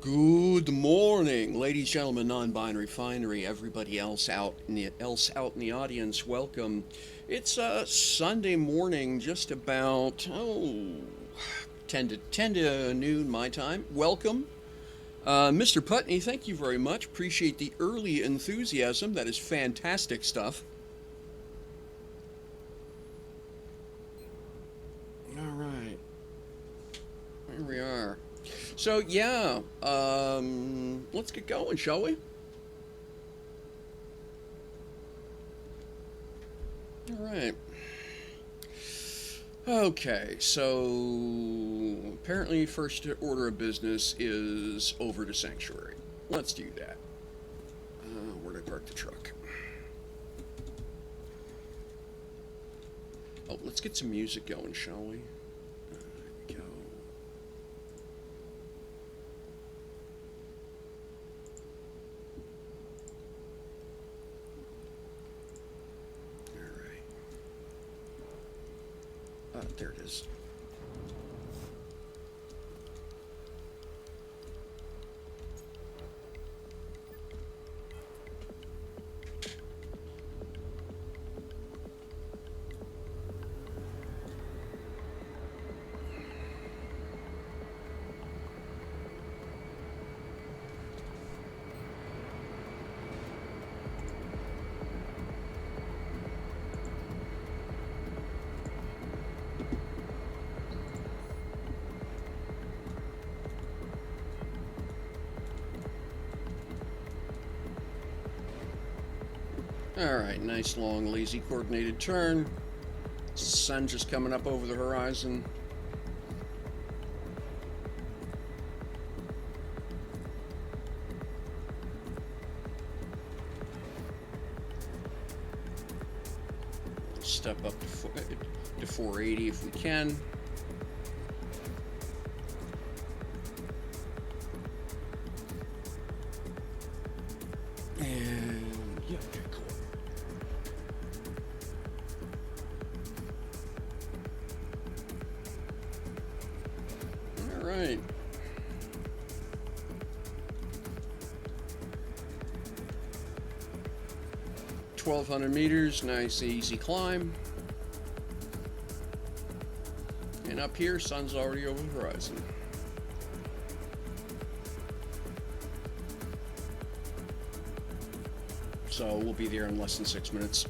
Good morning, ladies, gentlemen, non-binary, finery, everybody else out in the audience. Welcome. It's Sunday morning, just about 10 to noon my time. Welcome, Mr. Putney. Thank you very much. Appreciate the early enthusiasm. That is fantastic stuff. All right, here we are. So yeah, let's get going, shall we? All right. Okay, so apparently, first order of business is over to Sanctuary. Let's do that. Where did I park the truck? Oh, let's get some music going, shall we? There we go. All right. There it is. All right, nice long, lazy, coordinated turn. Sun just coming up over the horizon. Step up to 480 if we can. And yeah, okay, cool. All right. 1,200 meters, nice easy climb. And up here, sun's already over the horizon. So we'll be there in less than 6 minutes.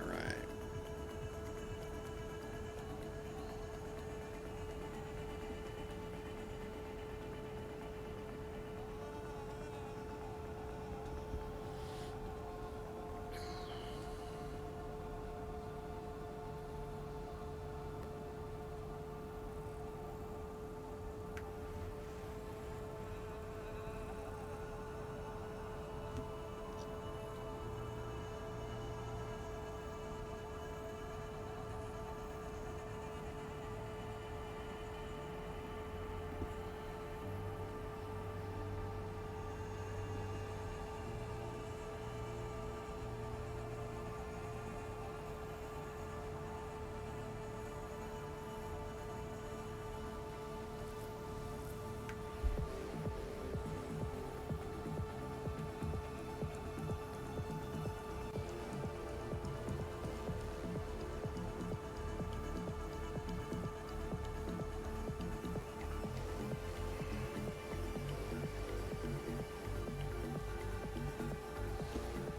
All right.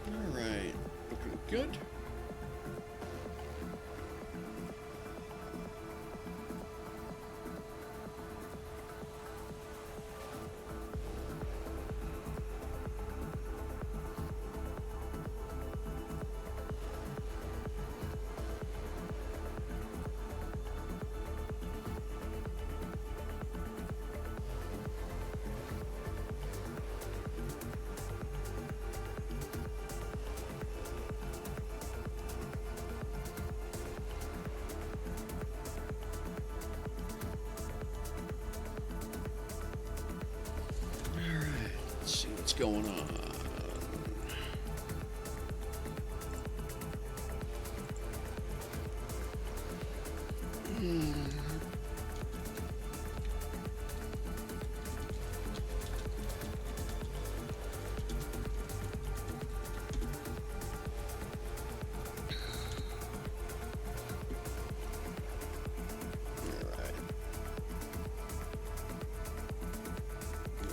All right. Looking good. going on?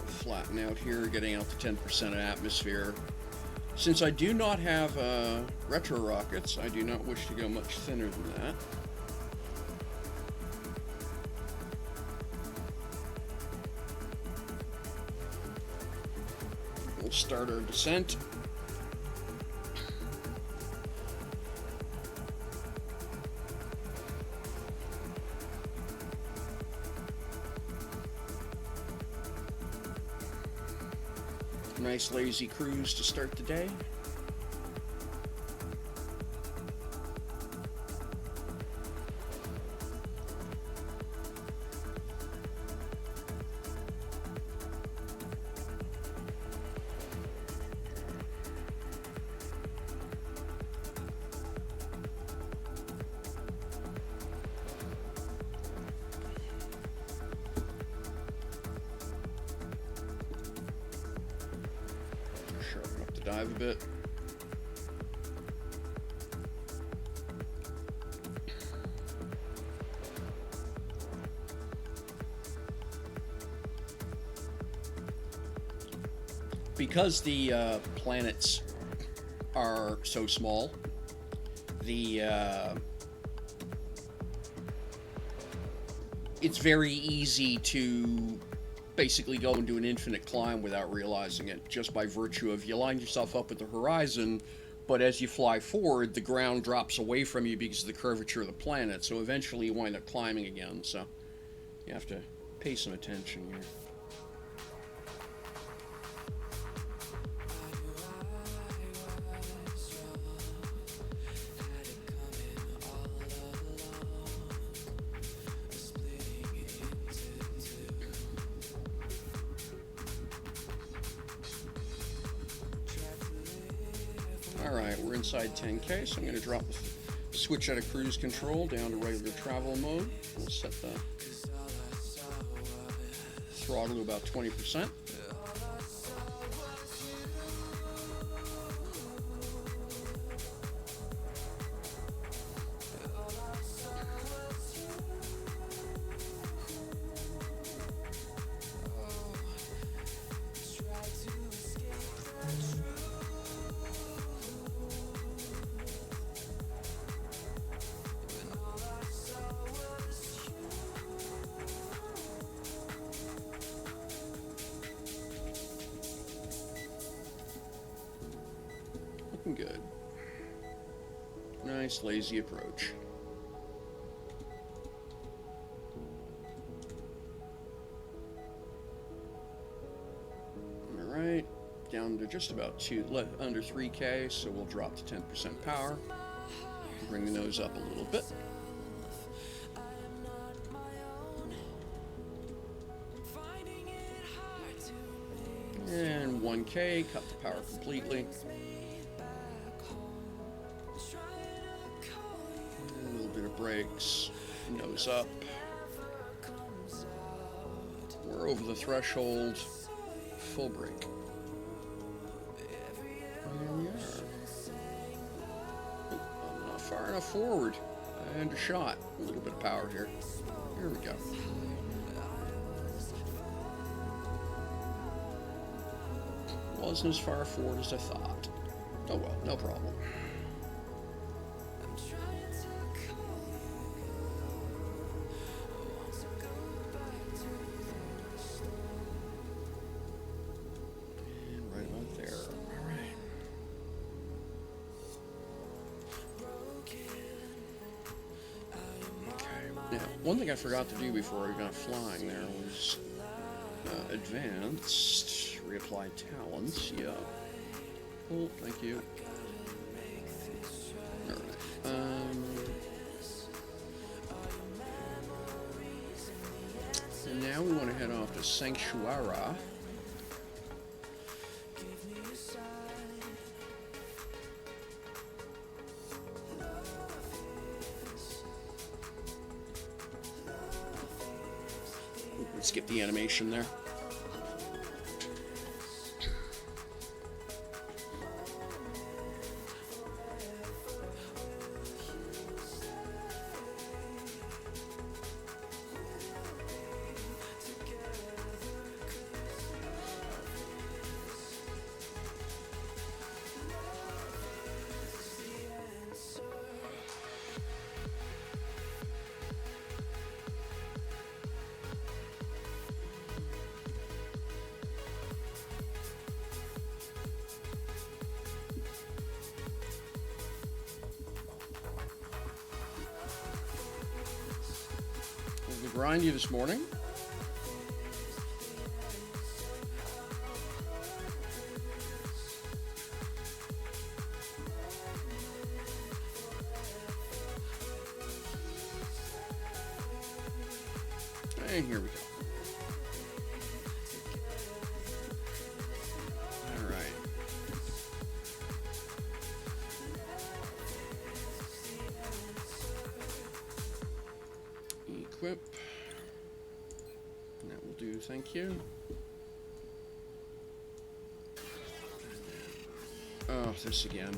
Flatten out here, getting out to 10% atmosphere. Since I do not have retro rockets, I do not wish to go much thinner than that. We'll start our descent. Nice lazy cruise to start the day. Sharpen up the dive a bit. Because the planets are so small, it's very easy to basically go and do an infinite climb without realizing it, just by virtue of you line yourself up with the horizon, but as you fly forward, the ground drops away from you because of the curvature of the planet, so eventually you wind up climbing again, so you have to pay some attention here. Alright, we're inside 10K, so I'm going to drop the switch out of cruise control down to regular travel mode. We'll set the throttle to about 20%. Looking good. Nice lazy approach. Alright, down to just about under 3K, so we'll drop to 10% power. Bring the nose up a little bit. And 1K, cut the power completely. A little bit of brakes, nose up. We're over the threshold, full brake. Here we are. Oh, I'm not far enough forward. I undershot. A little bit of power here. Here we go. Wasn't as far forward as I thought. Oh well, no problem. And right about there. All right. Okay. Now, one thing I forgot to do before I got flying there was advanced. Reapply talents, yeah. Cool, thank you. Alright. And now we want to head off to Sanctuara. skip the animation there. Grind you this morning. And here we go. All right. Equip. That will do, thank you. Oh, this again.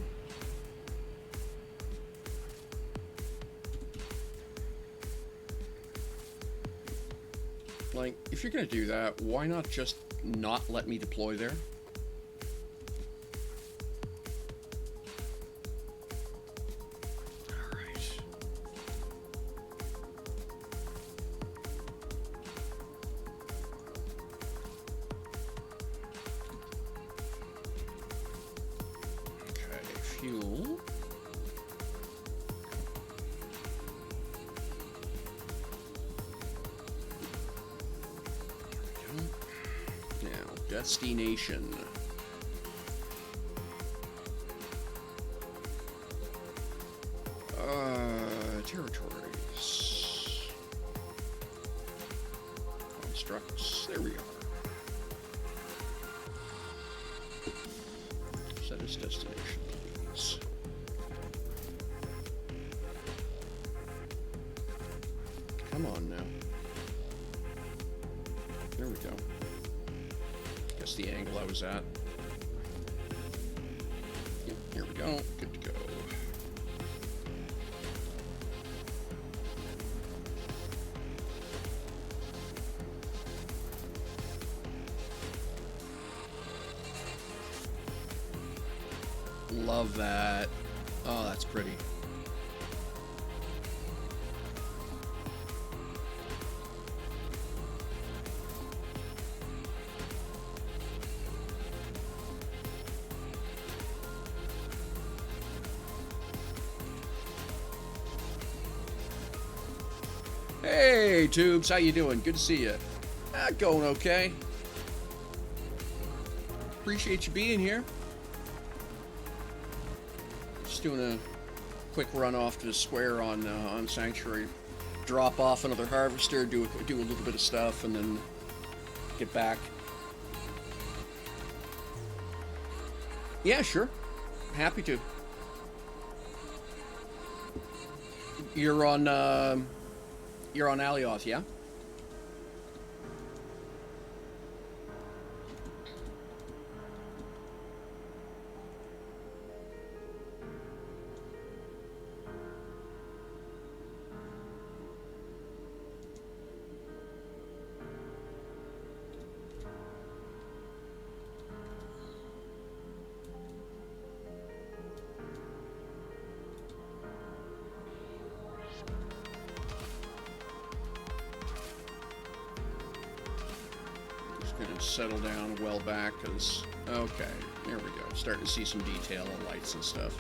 Like, if you're gonna do that, why not just not let me deploy there? Fuel. Now, destination. Territories. Constructs. There we are. Set as destination. Come on now. There we go. Guess the angle I was at. Yep, here we go. Good to go. Love that. Oh, that's pretty. Hey, Tubes, how you doing? Good to see you. Going okay. Appreciate you being here. Just doing a quick run off to the square on Sanctuary. Drop off another harvester, do a little bit of stuff, and then get back. Yeah, sure. Happy to. You're on Alioth, yeah? Gonna settle down well back, because okay, there we go. Starting to see some detail and lights and stuff.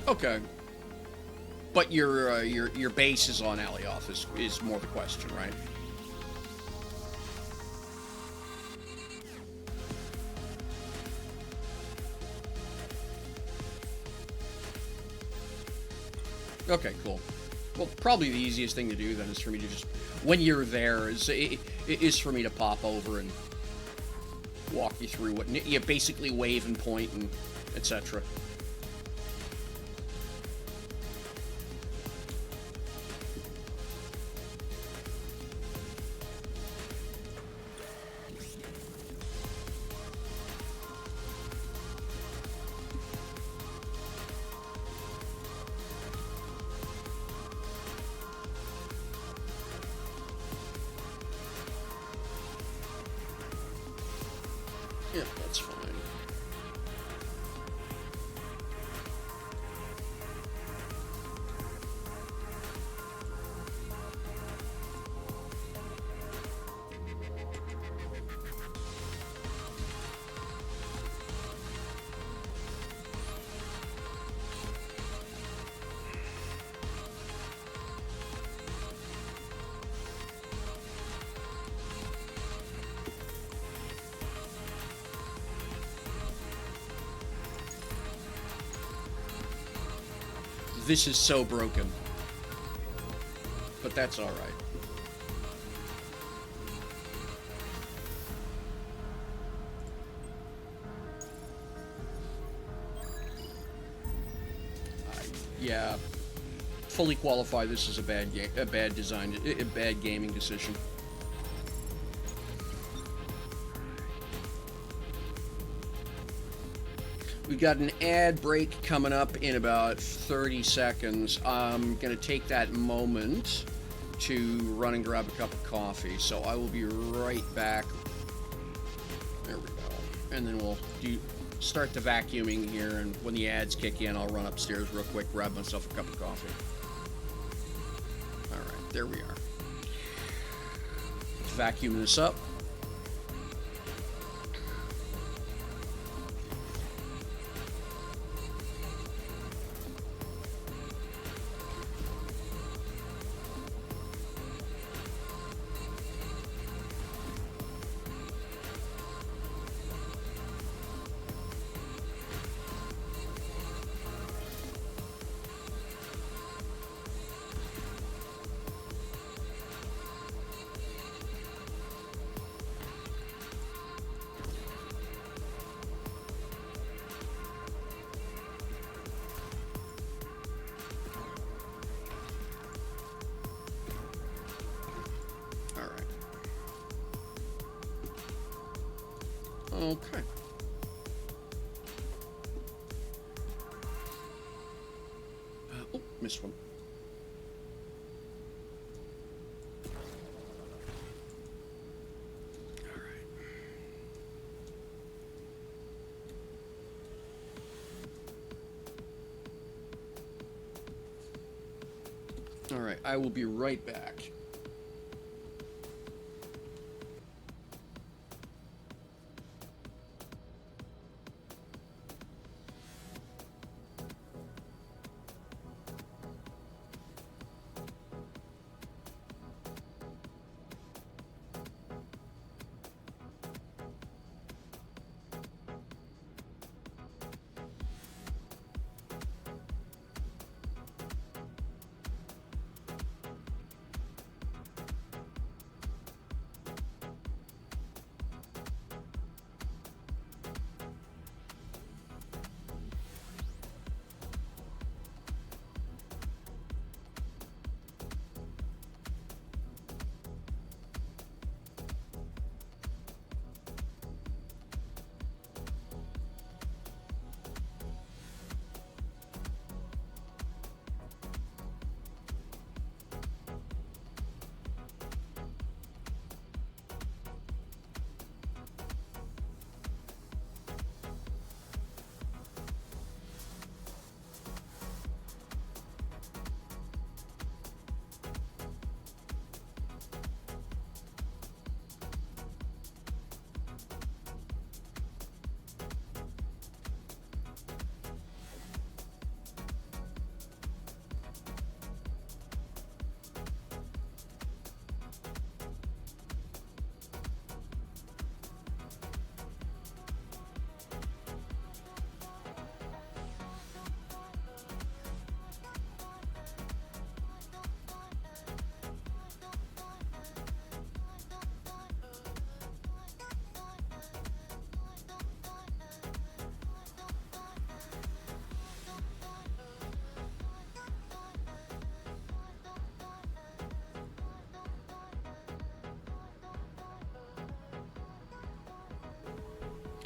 Okay. But your base is on Alioth is more the question, right? Okay, cool. Well, probably the easiest thing to do then is for me to just, when you're there, is for me to pop over and walk you through what you basically wave and point and etc. Yeah, that's fine. This is so broken. But that's alright. Yeah. Fully qualify this as a bad gaming decision. We've got an ad break coming up in about 30 seconds. I'm going to take that moment to run and grab a cup of coffee. So I will be right back. There we go. And then we'll start the vacuuming here. And when the ads kick in, I'll run upstairs real quick, grab myself a cup of coffee. All right, there we are. Let's vacuum this up. Okay. Oh, missed one. All right, I will be right back.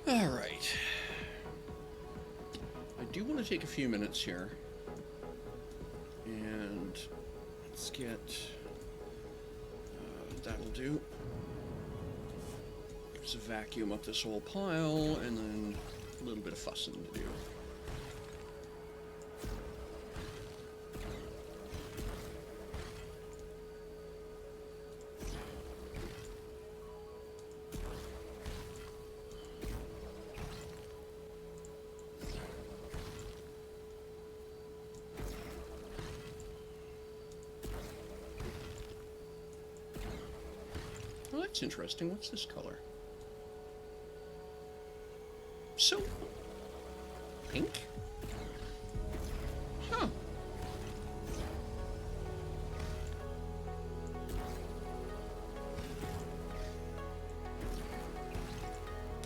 Alright. I do want to take a few minutes here. And let's get... that'll do. Just vacuum up this whole pile, and then a little bit of fussing to do. Oh, that's interesting. What's this color? So... pink? Huh.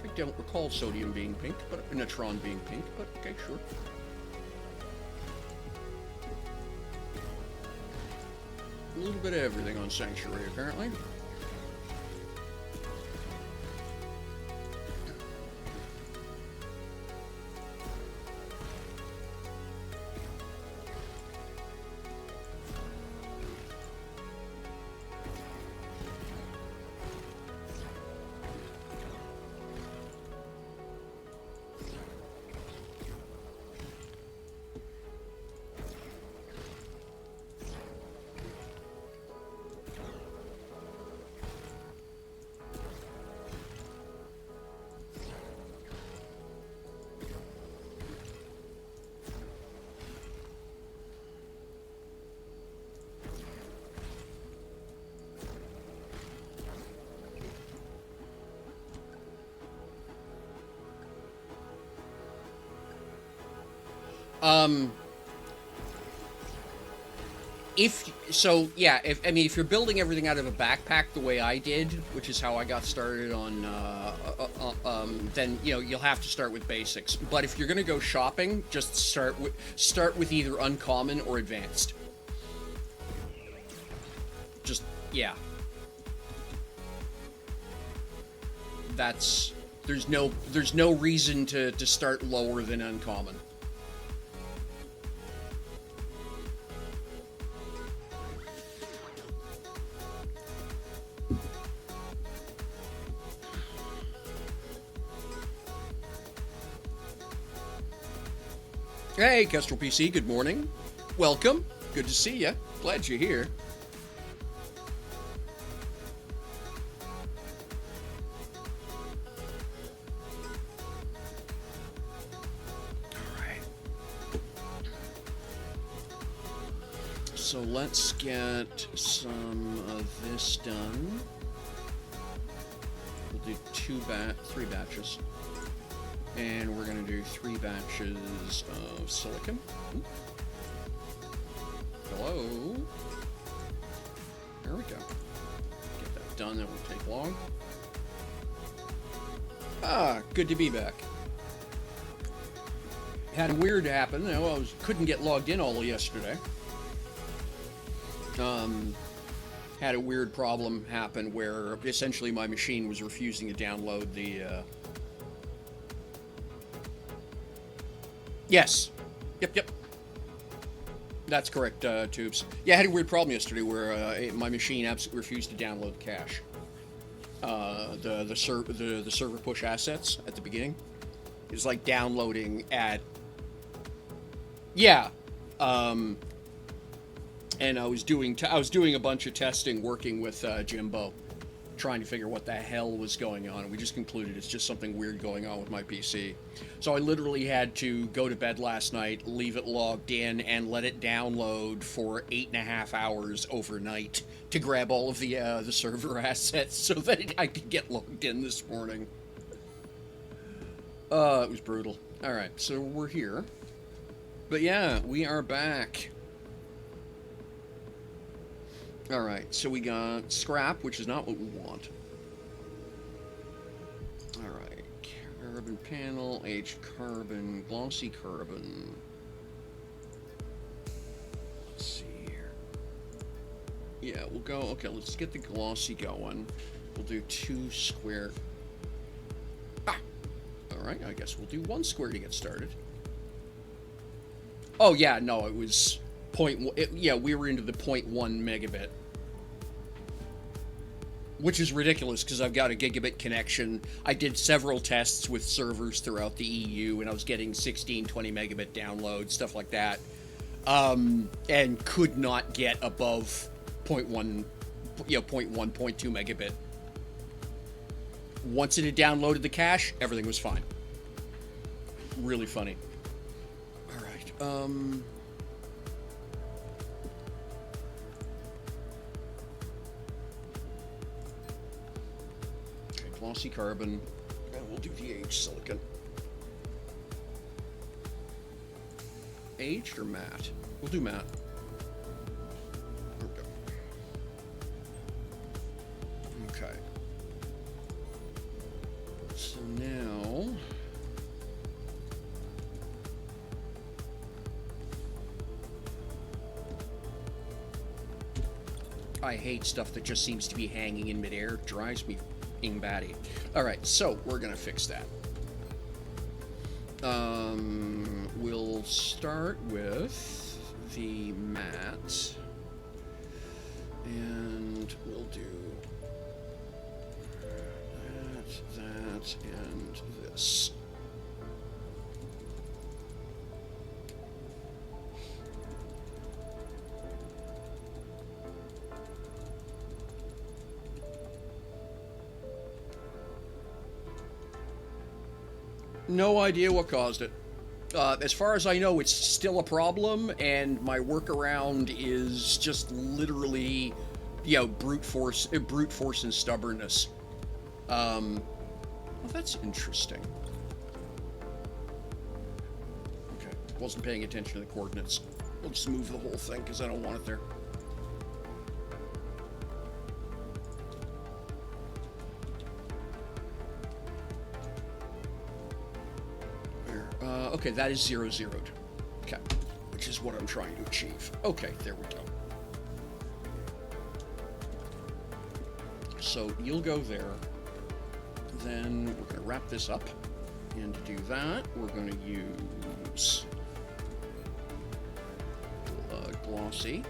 I don't recall sodium being pink, but neutron being pink, but okay, sure. A little bit of everything on Sanctuary, apparently. If you're building everything out of a backpack the way I did, which is how I got started on, then, you know, you'll have to start with basics. But if you're gonna go shopping, just start with either uncommon or advanced. Just, yeah. There's no reason to start lower than uncommon. Hey, Kestrel PC, good morning. Welcome. Good to see you. Glad you're here. Alright. So let's get some of this done. We'll do 3 batches. And we're going to do 3 batches of silicon. Ooh. Hello. There we go. Get that done, that won't take long. Ah, good to be back. Had a weird happen. You know, I couldn't get logged in all of yesterday. Had a weird problem happen where essentially my machine was refusing to download the... Yes. Yep. That's correct, Tubes. Yeah, I had a weird problem yesterday where my machine absolutely refused to download the cache. The server push assets at the beginning. It was like downloading at... Yeah. And I was doing a bunch of testing working with Jimbo, trying to figure what the hell was going on, and we just concluded it's just something weird going on with my PC. So I literally had to go to bed last night, leave it logged in, and let it download for 8.5 hours overnight to grab all of the server assets so that I could get logged in this morning. It was brutal. Alright, so we're here. But yeah, we are back. Alright, so we got scrap, which is not what we want. Alright, carbon panel, aged carbon, glossy carbon. Let's see here. Yeah, we'll go, okay, let's get the glossy going. We'll do 2 square. Ah! Alright, I guess we'll do 1 square to get started. Oh, yeah, no, it was yeah, we were into the 0.1 megabit. Which is ridiculous, because I've got a gigabit connection. I did several tests with servers throughout the EU, and I was getting 16, 20 megabit downloads, stuff like that. And could not get above 0.1, 0.1, 0.2 megabit. Once it had downloaded the cache, everything was fine. Really funny. Alright, okay, glossy carbon, and we'll do the aged silicon. Aged or matte? We'll do matte. Okay. So now... I hate stuff that just seems to be hanging in midair. It drives me f***ing batty. Alright, so we're gonna fix that. We'll start with the matte. And we'll do that, and this. No idea what caused it. As far as I know, it's still a problem, and my workaround is just literally, brute force and stubbornness. Well, that's interesting. Okay, wasn't paying attention to the coordinates. We'll just move the whole thing because I don't want it there. Okay, that is 0, 0'd. Okay, which is what I'm trying to achieve. Okay, there we go. So you'll go there. Then we're going to wrap this up. And to do that, we're going to use glossy.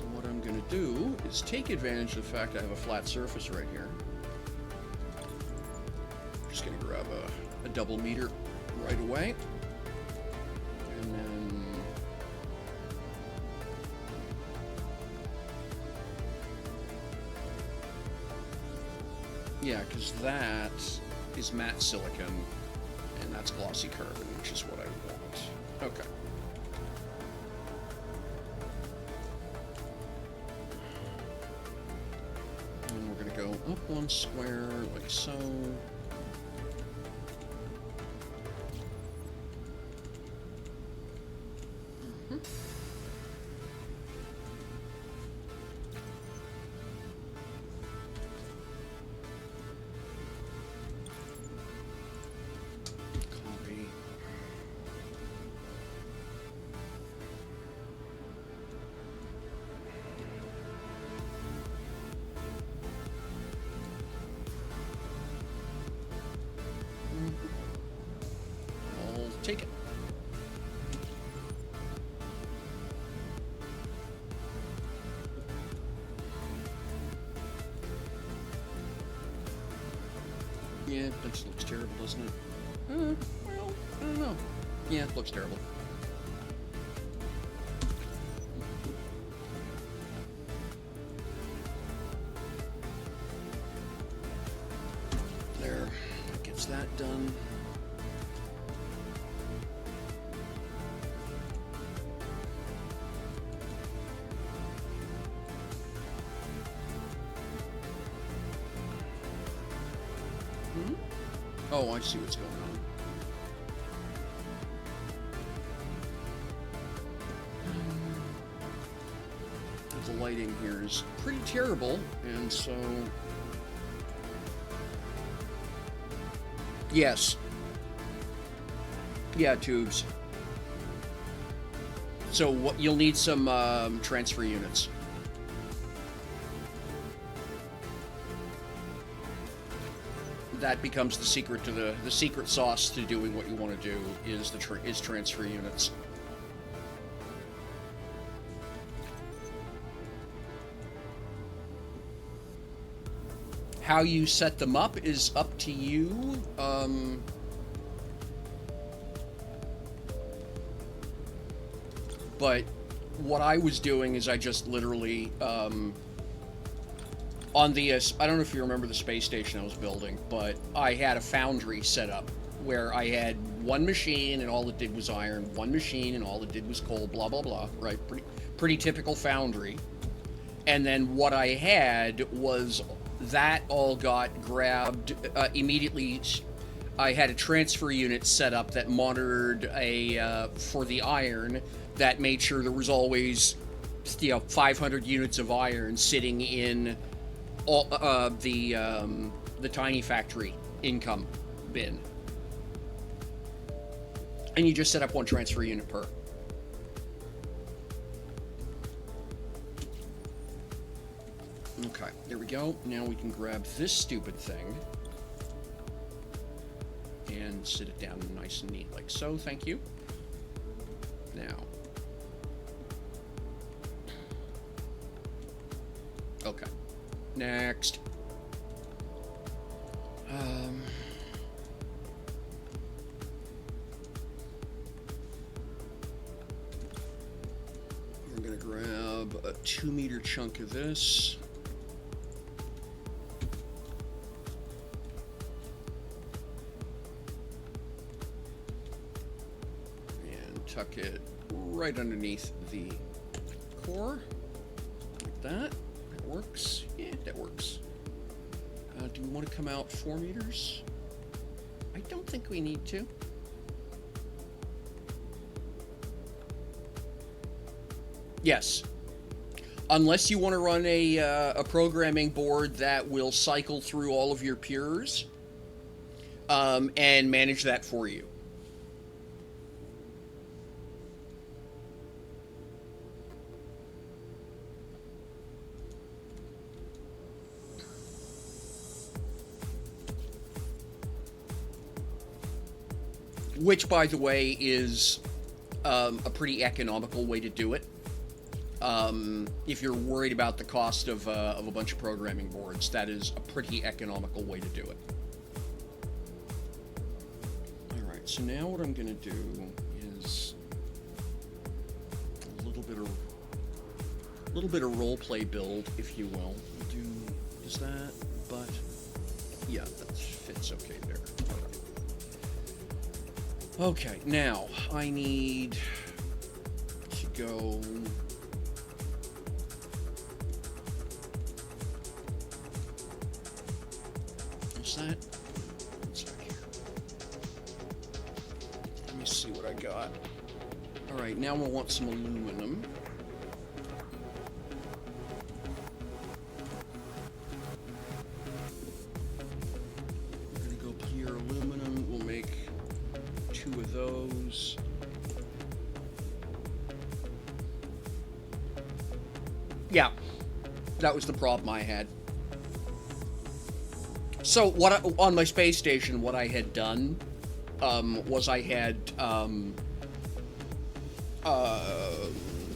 And what I'm going to do is take advantage of the fact I have a flat surface right here. Just going to grab a double meter right away. And then... yeah, because that is matte silicon, and that's glossy carbon, which is what I want. Okay. And we're going to go up 1 square, like so. Take it. Yeah, that just looks terrible, doesn't it? Well, I don't know. Yeah, it looks terrible. There. That gets that done. Oh, I see what's going on. The lighting here is pretty terrible, and so... yes. Yeah, tubes. So what you'll need some transfer units. that becomes the secret to the secret sauce to doing what you want to do is transfer units. How you set them up is up to you. But what I was doing is I just literally, on the, I don't know if you remember the space station I was building, but I had a foundry set up where I had one machine and all it did was iron, one machine and all it did was coal, blah, blah, blah, right? Pretty typical foundry. And then what I had was that all got grabbed immediately. I had a transfer unit set up that monitored for the iron, that made sure there was always 500 units of iron sitting in all, the tiny factory income bin. And you just set up one transfer unit per. Okay, there we go. Now we can grab this stupid thing and sit it down nice and neat like so. Thank you. Now. Okay. Next. We're gonna grab a 2-meter chunk of this. And tuck it right underneath the core. Like that. That works. Yeah, that works. Do we want to come out 4 meters? I don't think we need to. Yes. Unless you want to run a programming board that will cycle through all of your pures and manage that for you. Which, by the way, is a pretty economical way to do it. If you're worried about the cost of a bunch of programming boards, that is a pretty economical way to do it. All right, so now what I'm going to do is a little bit of role play build, if you will. Is that? But yeah, that fits okay there. All right. Okay, now I need to go. What's that? One sec here. Let me see what I got. All right, now we'll want some aluminum. We're gonna go pure aluminum. We'll make 2 of those. Yeah, that was the problem I had. So on my space station, what I had done was I had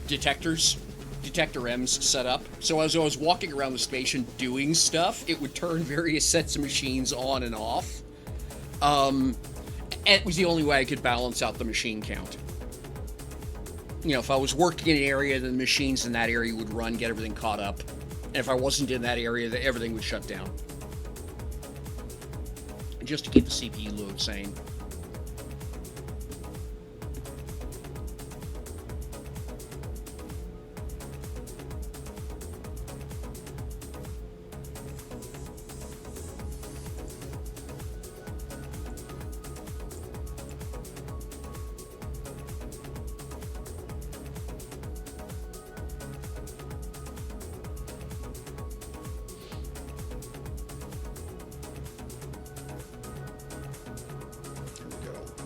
detector M's set up. So as I was walking around the station doing stuff, it would turn various sets of machines on and off. And it was the only way I could balance out the machine count. You know, if I was working in an area, then the machines in that area would run, get everything caught up. And if I wasn't in that area, then everything would shut down. Just to keep the CPU load sane.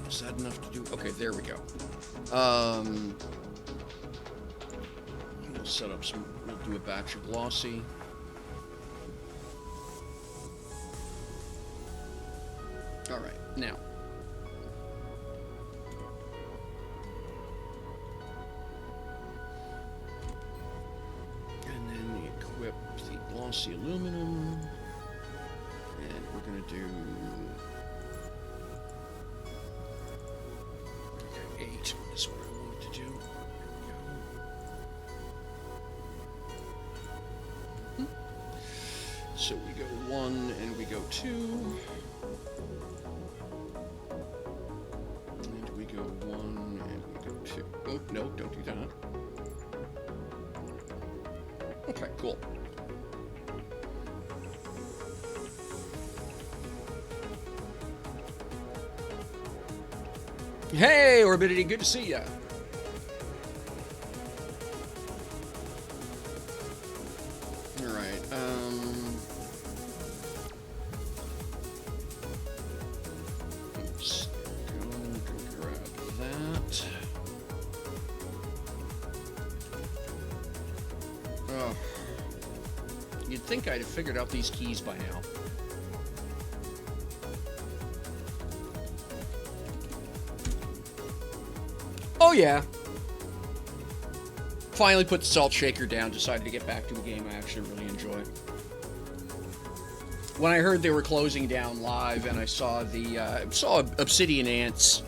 Is that enough to do? Okay, there we go. We'll set up some, we'll do a batch of glossy. All right, now. And then equip the glossy aluminum. And we're going to do... Okay, 8 is what I wanted to do. There we go. So we go 1 and we go 2. And we go 1 and we go 2. Oh, no, don't do that. Okay, cool. Hey, Orbidity, good to see ya. All right, oops, go grab that. Oh, you'd think I'd have figured out these keys by now. Oh yeah. Finally put the salt shaker down, decided to get back to a game I actually really enjoy. When I heard they were closing down live and I saw the Obsidian Ant's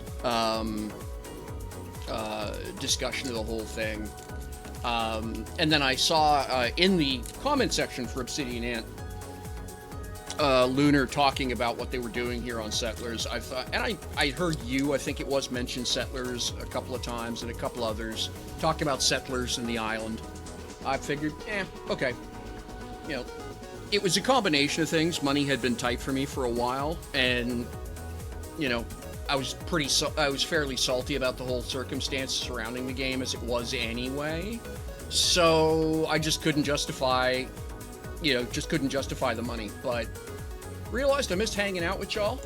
discussion of the whole thing, and then I saw in the comment section for Obsidian Ant, Lunar talking about what they were doing here on Settlers. I thought, and I heard you, I think it was, mention Settlers a couple of times, and a couple others talking about Settlers and the island. I figured, okay. You know, it was a combination of things. Money had been tight for me for a while, and you know, I was fairly salty about the whole circumstances surrounding the game as it was anyway. So I just couldn't justify, the money. But realized I missed hanging out with y'all,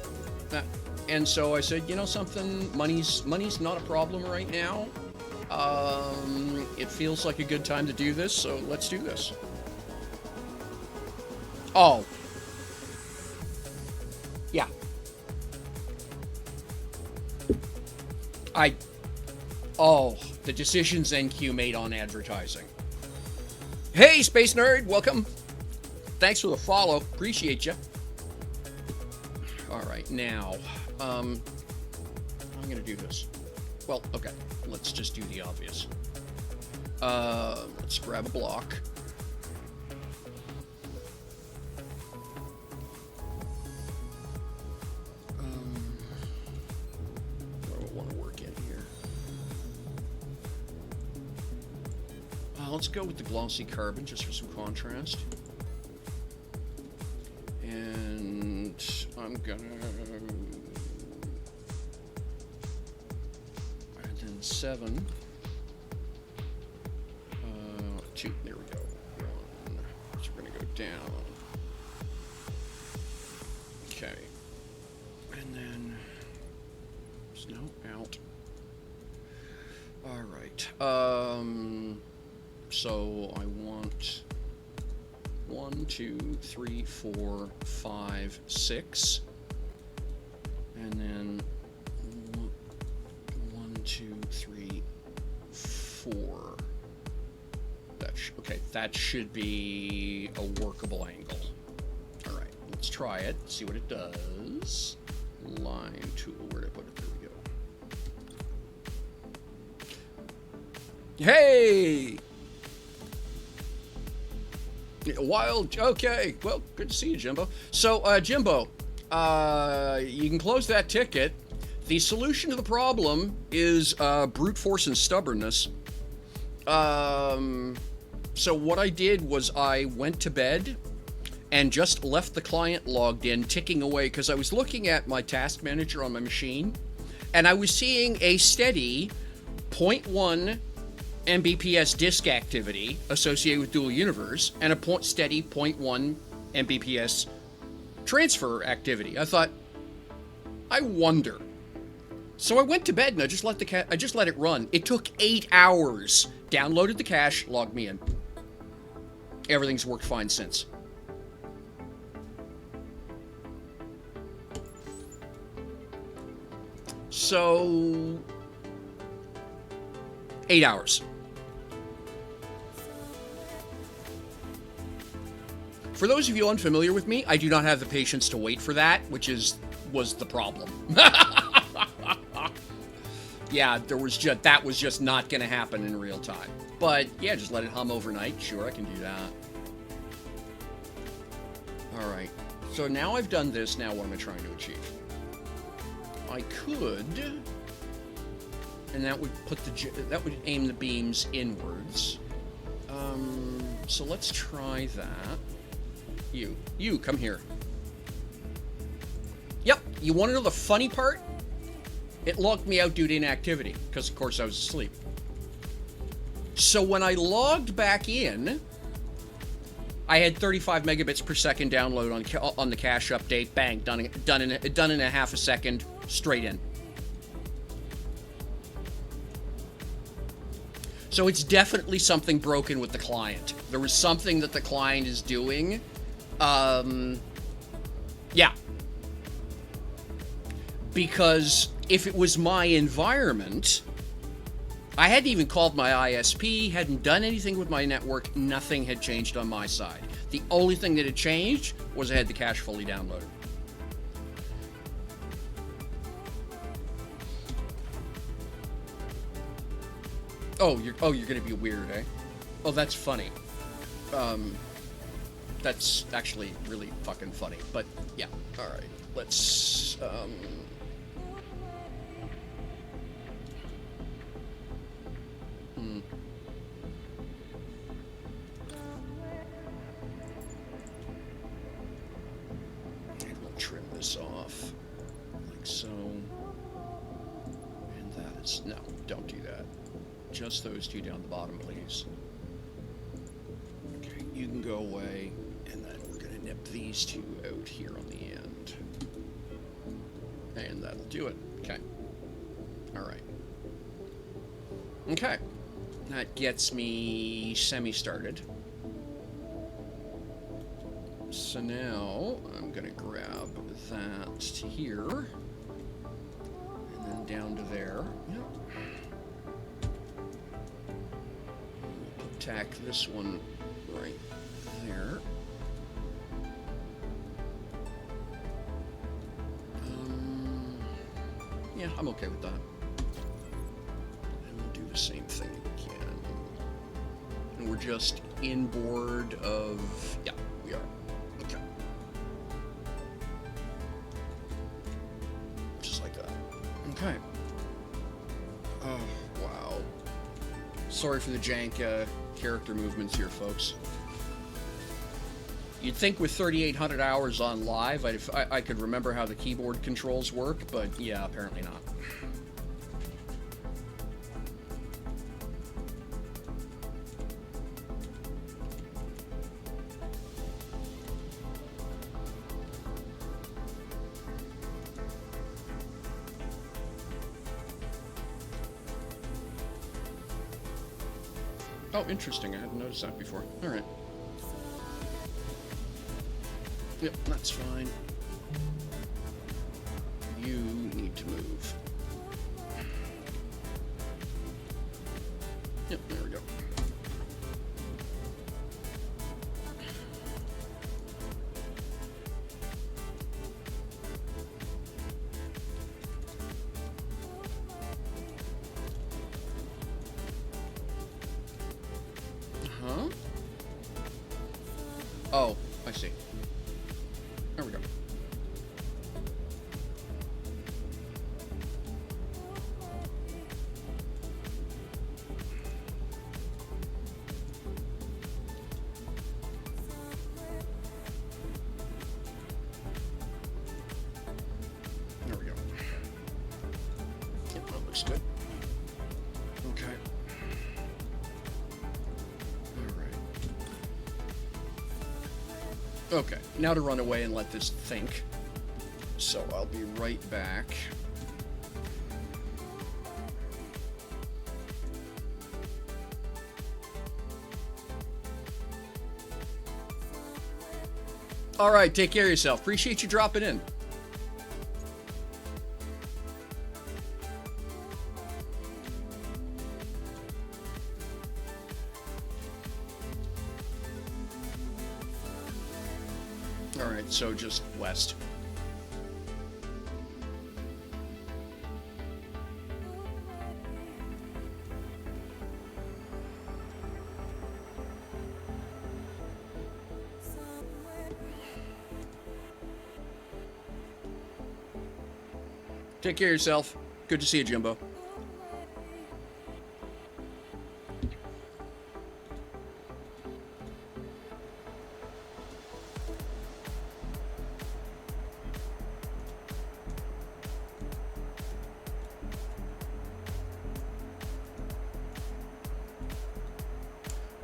and so I said, you know something, money's not a problem right now. It feels like a good time to do this, so let's do this. Oh. Yeah. The decisions NQ made on advertising. Hey, Space Nerd, welcome. Thanks for the follow. Appreciate you. All right, now, I'm going to do this. Well, okay, let's just do the obvious. Let's grab a block. What do I want to work in here? Let's go with the glossy carbon just for some contrast. And I'm gonna... And then 7. 2, there we go. 1. So we're gonna go down. Okay. And then... Snow out. Alright. So I want 1, 2, 3, 4, 5, 6, and then 1, 2, 3, 4. That should be a workable angle. All right, let's try it. See what it does. Line tool. Where did I put it? There we go. Hey. Wild, okay. Well, good to see you, Jimbo. So, Jimbo, you can close that ticket. The solution to the problem is brute force and stubbornness. So what I did was I went to bed and just left the client logged in, ticking away, because I was looking at my task manager on my machine, and I was seeing a steady 0.1 Mbps disk activity associated with Dual Universe, and a steady 0.1 Mbps transfer activity. I thought, I wonder. So I went to bed and I just let it run. It took 8 hours. Downloaded the cache, logged me in. Everything's worked fine since. So 8 hours. For those of you unfamiliar with me, I do not have the patience to wait for that, which was the problem. Yeah, that was just not going to happen in real time. But yeah, just let it hum overnight. Sure, I can do that. All right. So now I've done this. Now what am I trying to achieve? I could, and that would aim the beams inwards. So let's try that. You come here. Yep. You want to know the funny part? It logged me out due to inactivity because, of course, I was asleep. So when I logged back in, I had 35 megabits per second download on the cache update. Bang, done in a half a second, straight in. So it's definitely something broken with the client. There was something that the client is doing. Yeah. Because if it was my environment, I hadn't even called my ISP, hadn't done anything with my network, nothing had changed on my side. The only thing that had changed was I had the cache fully downloaded. Oh, you're gonna be weird, eh? Oh, that's funny. That's actually really fucking funny. But yeah, all right. Let's And we'll trim this off like so. And that is no, don't do that. Just those two down the bottom, please. Okay, you can go away, and then we're gonna nip these two out here on the end. And that'll do it. Okay. Alright. Okay. That gets me semi-started. So now, I'm gonna grab that to here. And then down to there. Yep. Tack this one right there. Yeah, I'm okay with that. And we'll do the same thing again. And we're just inboard of... Yeah, we are. Okay. Just like that. Okay. Oh, wow. Sorry for the jank character movements here, folks. You'd think with 3,800 hours on live, I could remember how the keyboard controls work, but yeah, apparently not. Oh, interesting. I hadn't noticed that before. All right. Yep, that's fine. You need to move. Yep, there we go. Huh? Oh, I see. There we go. There we go. Yep, that looks good. Okay. Okay, now to run away and let this think. So I'll be right back. All right, take care of yourself. Appreciate you dropping in. Alright, so just west. Take care of yourself. Good to see you, Jimbo.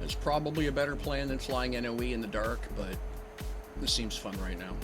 It's probably a better plan than flying NOE in the dark, but this seems fun right now.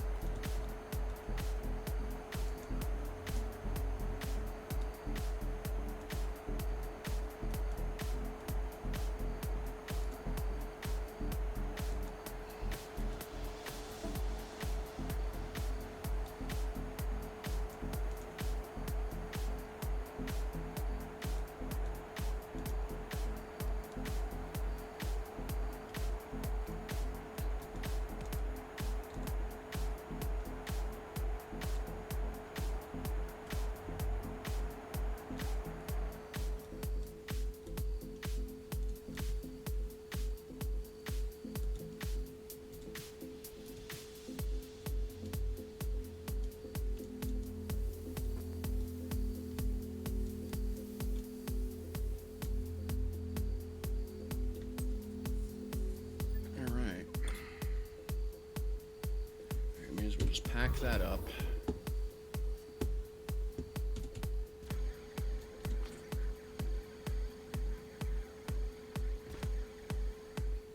Just pack that up.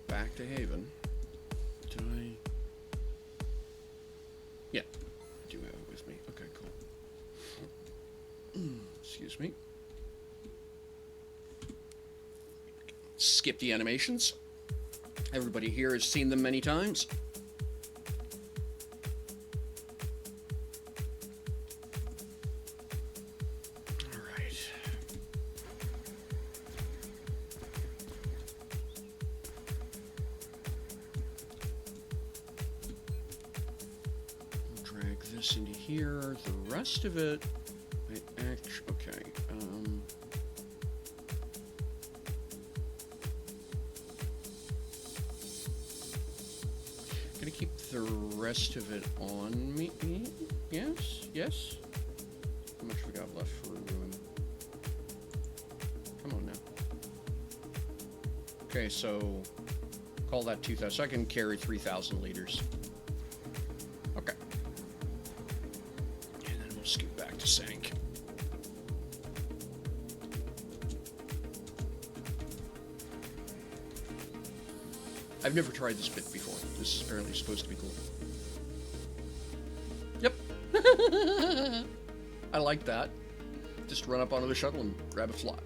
Back to Haven. Did I? Yeah, I do have it with me. Okay, cool. Excuse me. Skip the animations. Everybody here has seen them many times. Into here, the rest of it, okay, gonna keep the rest of it on me, yes, how much we got left for room? Come on now. Okay, so, call that 2,000, so I can carry 3,000 liters. Scoot back to sink. I've never tried this bit before. This is apparently supposed to be cool. Yep. I like that. Just run up onto the shuttle and grab a slot.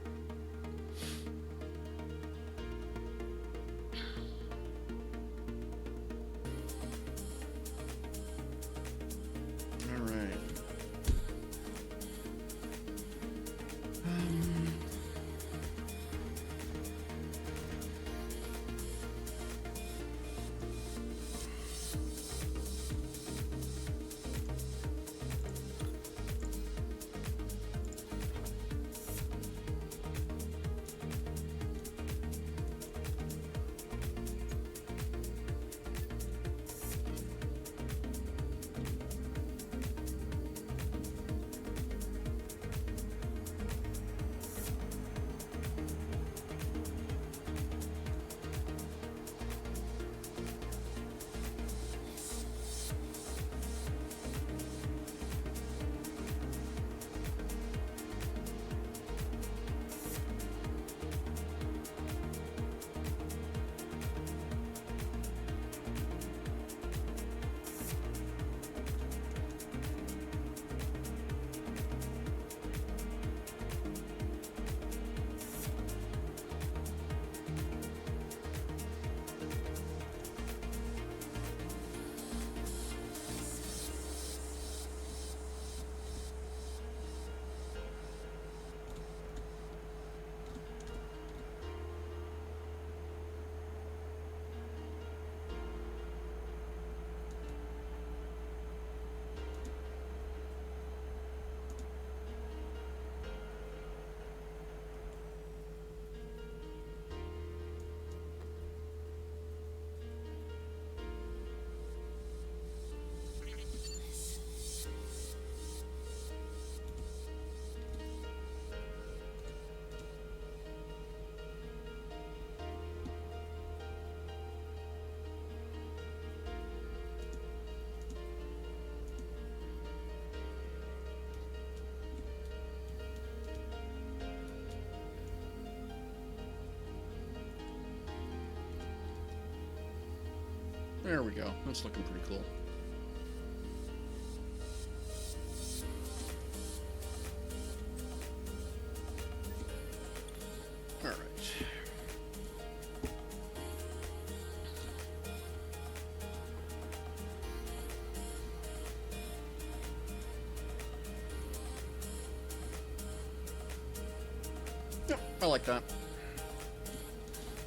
There we go. That's looking pretty cool. All right. Yep, I like that.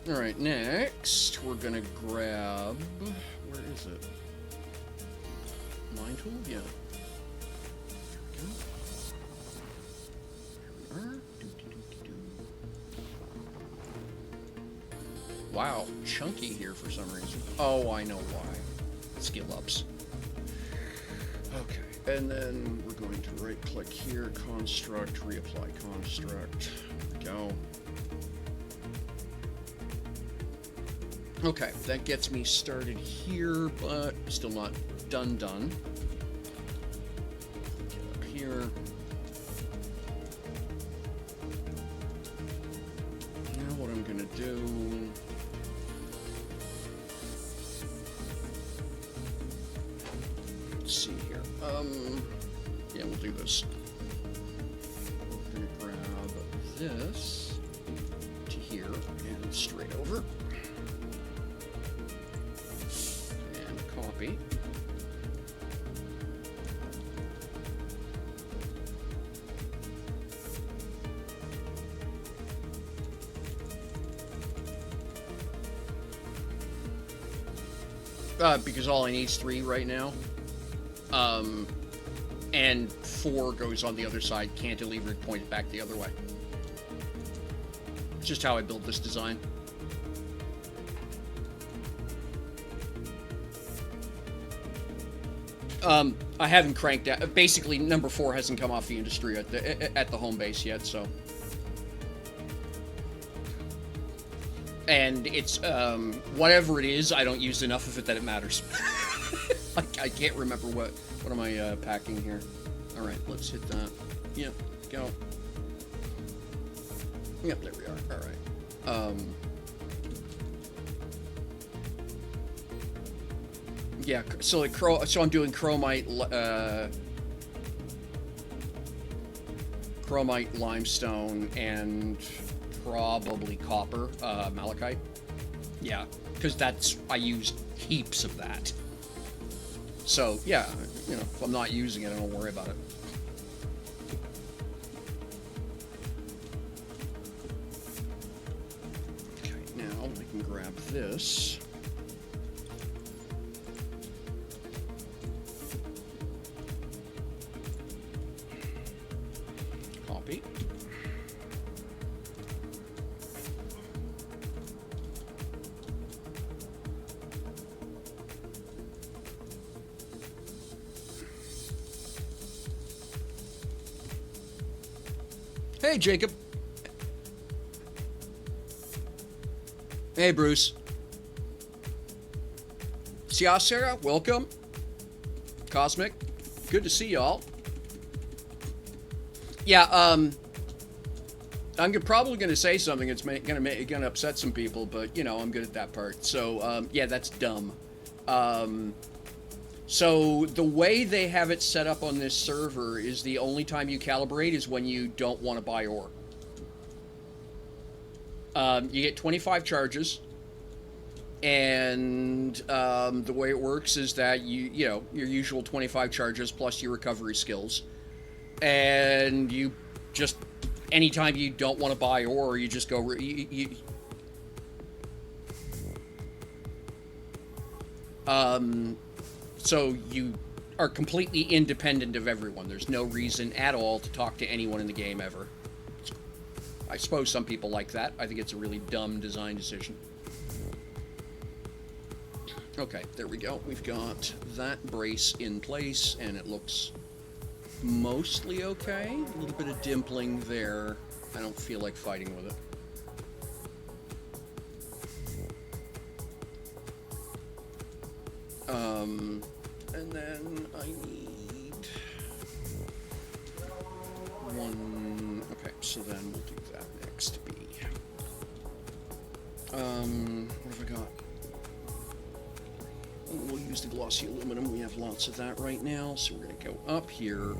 All right, next we're gonna grab. Where is it? Line tool? Yeah. There we go. Here we are. Wow, chunky here for some reason. Oh, I know why. Skill ups. Okay, and then we're going to right click here, construct, reapply construct. There we go. Okay, that gets me started here, but still not done. Get up here. Now what I'm gonna do... Let's see here. Yeah, we'll do this. I'm gonna grab this to here and straight over. Copy. Because all I need is 3 right now. And 4 goes on the other side, cantilever it, point it back the other way. It's just how I build this design. I haven't cranked out. Basically, number 4 hasn't come off the industry at the home base yet, so. And it's, whatever it is, I don't use enough of it that it matters. I can't remember what am I, packing here. Alright, let's hit that. Yep, go. Yep, there we are. Alright. Yeah, so like so I'm doing chromite, limestone, and probably copper, malachite. Yeah, because I use heaps of that. So yeah, you know, if I'm not using it, I don't worry about it. Okay, now I can grab this. Copy. Hey, Jacob. Hey, Bruce. Sia Sarah, welcome. Cosmic, good to see y'all. Yeah, I'm probably going to say something that's gonna upset some people, but you know I'm good at that part. So yeah, that's dumb. So the way they have it set up on this server is the only time you calibrate is when you don't want to buy ore. You get 25 charges, and the way it works is that you know your usual 25 charges plus your recovery skills, and you just anytime you don't want to buy ore, you just go so you are completely independent of everyone. There's no reason at all to talk to anyone in the game ever. I suppose some people like that. I think it's a really dumb design decision. Okay, there we go. We've got that brace in place, and it looks mostly okay. A little bit of dimpling there. I don't feel like fighting with it. And then I need one. Okay, so then we'll do that next. B. What have I got? we'll use the glossy aluminum. We have lots of that right now. So we're going to go up here.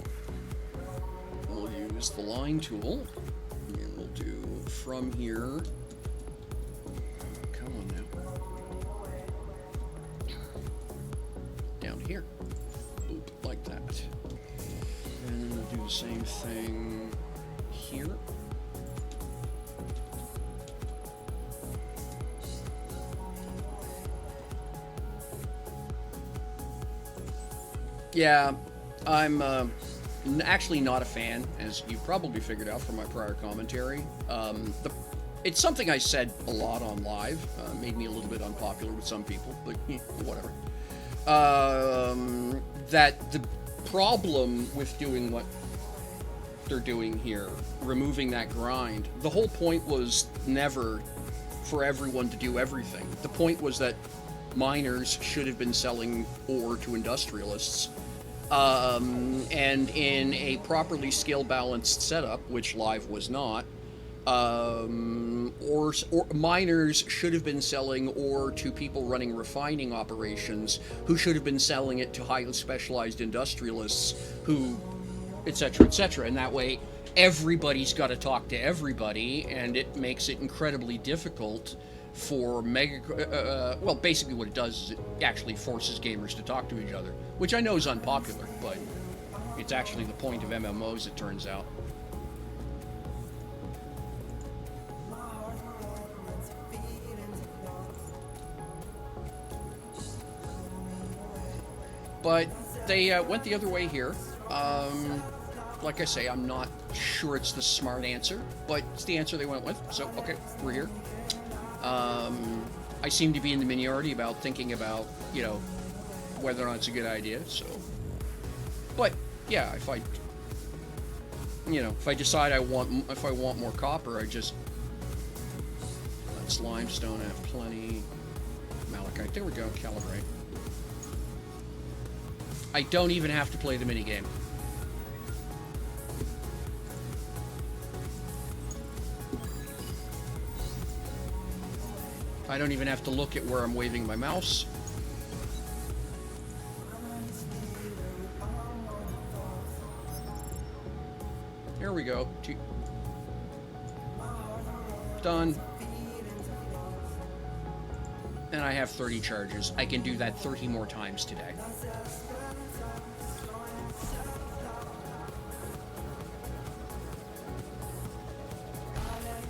We'll use the line tool. And we'll do from here. Come on now. Down here. Boop, like that. And then we'll do the same thing here. Yeah, I'm actually not a fan, as you probably figured out from my prior commentary. It's something I said a lot on live. Made me a little bit unpopular with some people, but whatever. That the problem with doing what they're doing here, removing that grind, the whole point was never for everyone to do everything. The point was that miners should have been selling ore to industrialists. And in a properly skill-balanced setup, which live was not, or miners should have been selling ore to people running refining operations, who should have been selling it to highly specialized industrialists, who, etc., etc. And that way, everybody's got to talk to everybody, and it makes it incredibly difficult for well, basically what it does is it actually forces gamers to talk to each other, which I know is unpopular, but it's actually the point of MMOs, it turns out. But they went the other way here. Like I say, I'm not sure it's the smart answer, but it's the answer they went with, so okay, we're here. I seem to be in the minority about thinking about, whether or not it's a good idea, so. But, yeah, if I decide if I want more copper, that's limestone, I have plenty. Malachite, there we go, calibrate. I don't even have to play the minigame. I don't even have to look at where I'm waving my mouse. There we go. Done. And I have 30 charges. I can do that 30 more times today.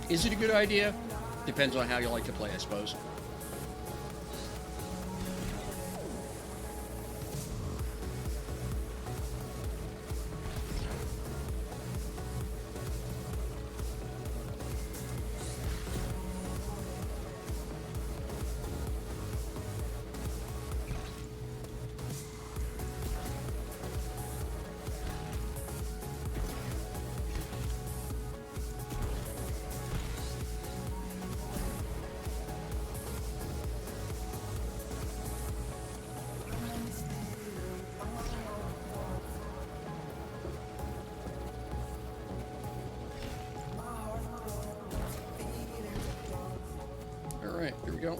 Is it a good idea? Depends on how you like to play, I suppose. Alright, here we go.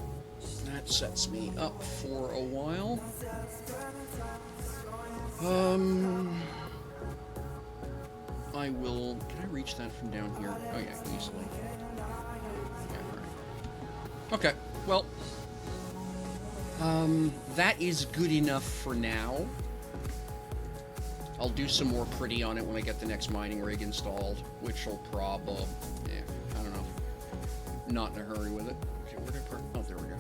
That sets me up for a while. I will... Can I reach that from down here? Oh yeah, easily. Yeah, right. Okay, well... that is good enough for now. I'll do some more pretty on it when I get the next mining rig installed, which will probably... Yeah, I don't know. Not in a hurry with it. Okay, where did I put... Oh, there we go.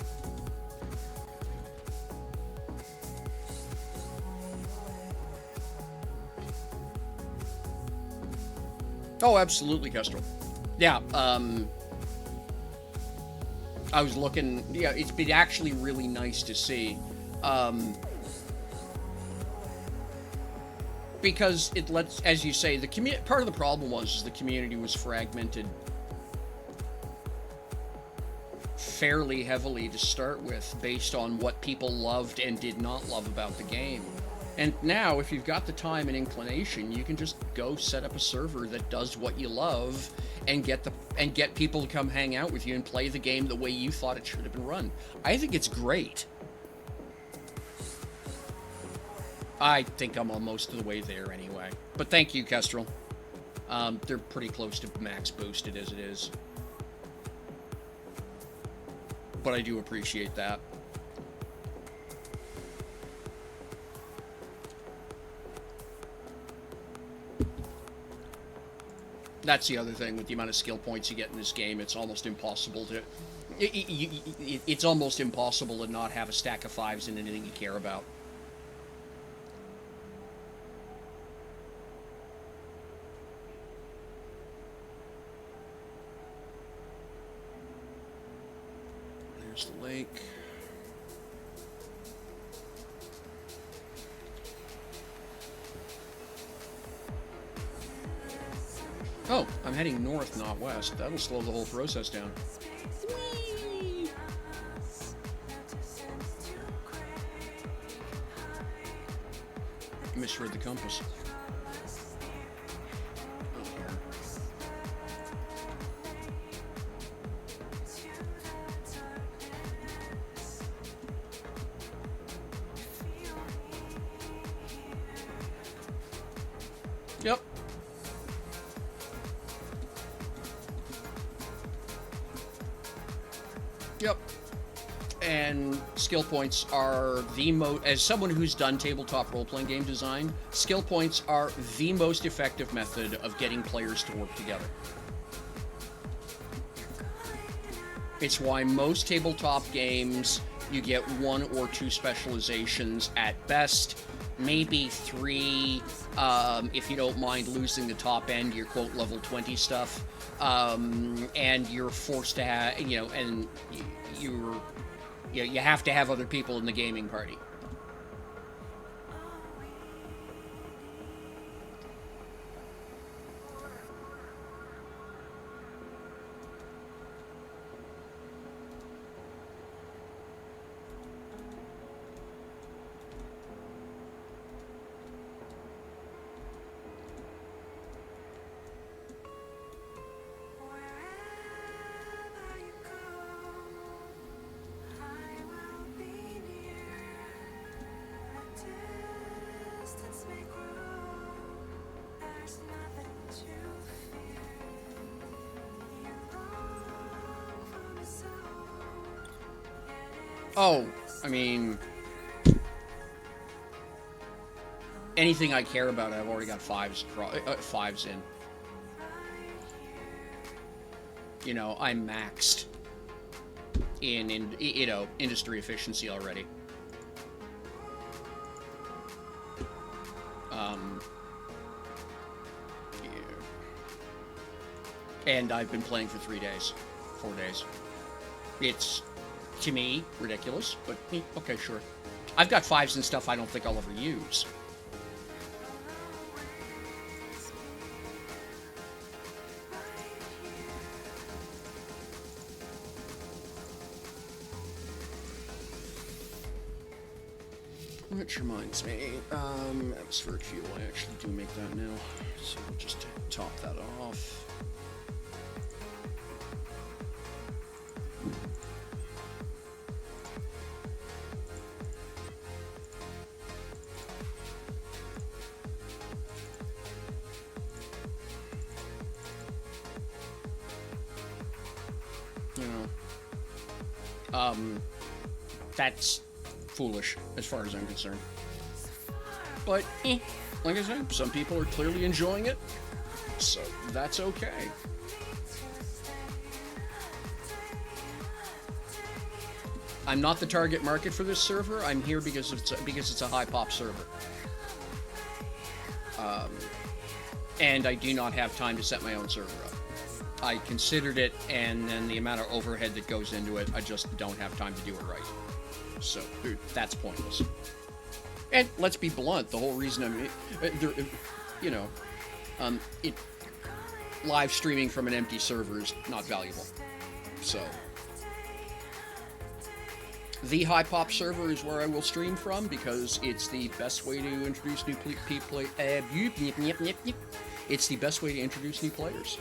Oh, absolutely, Kestrel. Yeah, I was looking... Yeah, it's been actually really nice to see. Because it lets, as you say, the community... Part of the problem was the community was fragmented fairly heavily to start with, based on what people loved and did not love about the game. And now, if you've got the time and inclination, you can just go set up a server that does what you love and get people to come hang out with you and play the game the way you thought it should have been run. I think it's great. I think I'm almost to the way there anyway. But thank you, Kestrel. They're pretty close to max boosted as it is. But I do appreciate that. That's the other thing with the amount of skill points you get in this game. It's almost impossible to... It's almost impossible to not have a stack of 5s in anything you care about. There's the lake. Oh, I'm heading north, not west. That'll slow the whole process down. Whee! Misread the compass. Yep. Yep. And skill points are the most... As someone who's done tabletop role-playing game design, skill points are the most effective method of getting players to work together. It's why most tabletop games, you get 1 or 2 specializations at best, maybe 3, if you don't mind losing the top end, your quote level 20 stuff, and you're forced to have, you know, and you have to have other people in the gaming party. Oh, I mean, anything I care about, I've already got 5s in. You know, I'm maxed in you know, industry efficiency already. Yeah. And I've been playing for 4 days. It's, to me, ridiculous, but okay, sure. I've got 5s and stuff I don't think I'll ever use. Which reminds me, atmospheric fuel, I actually do make that now, so we'll just top that off. You know, that's foolish as far as I'm concerned. But, like I said, some people are clearly enjoying it, so that's okay. I'm not the target market for this server. I'm here because it's a high pop server. And I do not have time to set my own server up. I considered it, and then the amount of overhead that goes into it, I just don't have time to do it right. So, dude, that's pointless. And let's be blunt, the whole reason I'm, you know, live streaming from an empty server is not valuable. So, the high pop server is where I will stream from because it's the best way to introduce new people. It's the best way to introduce new players.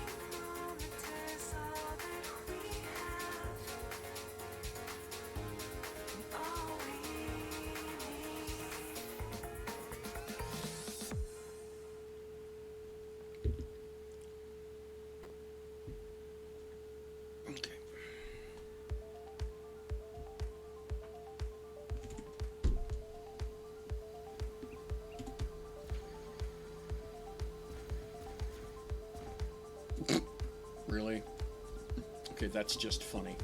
Really? Okay, that's just funny.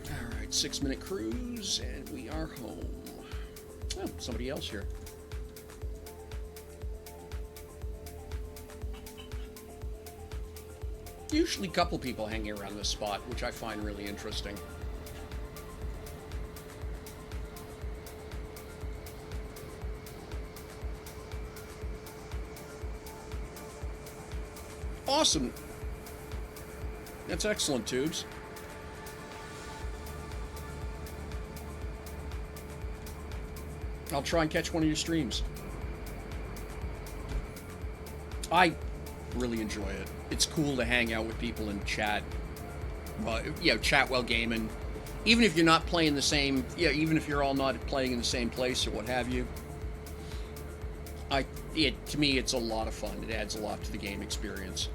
All right, 6-minute cruise, and we are home. Oh, somebody else here. Usually a couple people hanging around this spot, which I find really interesting. Awesome. That's excellent, Tubes. I'll try and catch one of your streams. I really enjoy it. It's cool to hang out with people and chat. Chat while gaming. Even if you're not playing the same, even if you're all not playing in the same place or what have you. To me, it's a lot of fun. It adds a lot to the game experience.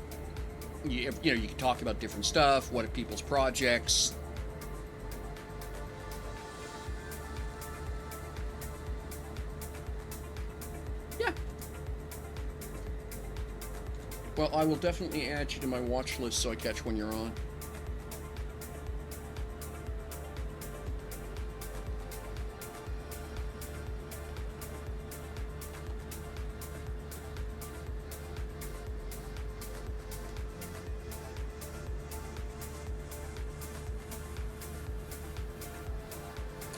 You can talk about different stuff. What are people's projects? Yeah. Well, I will definitely add you to my watch list so I catch when you're on.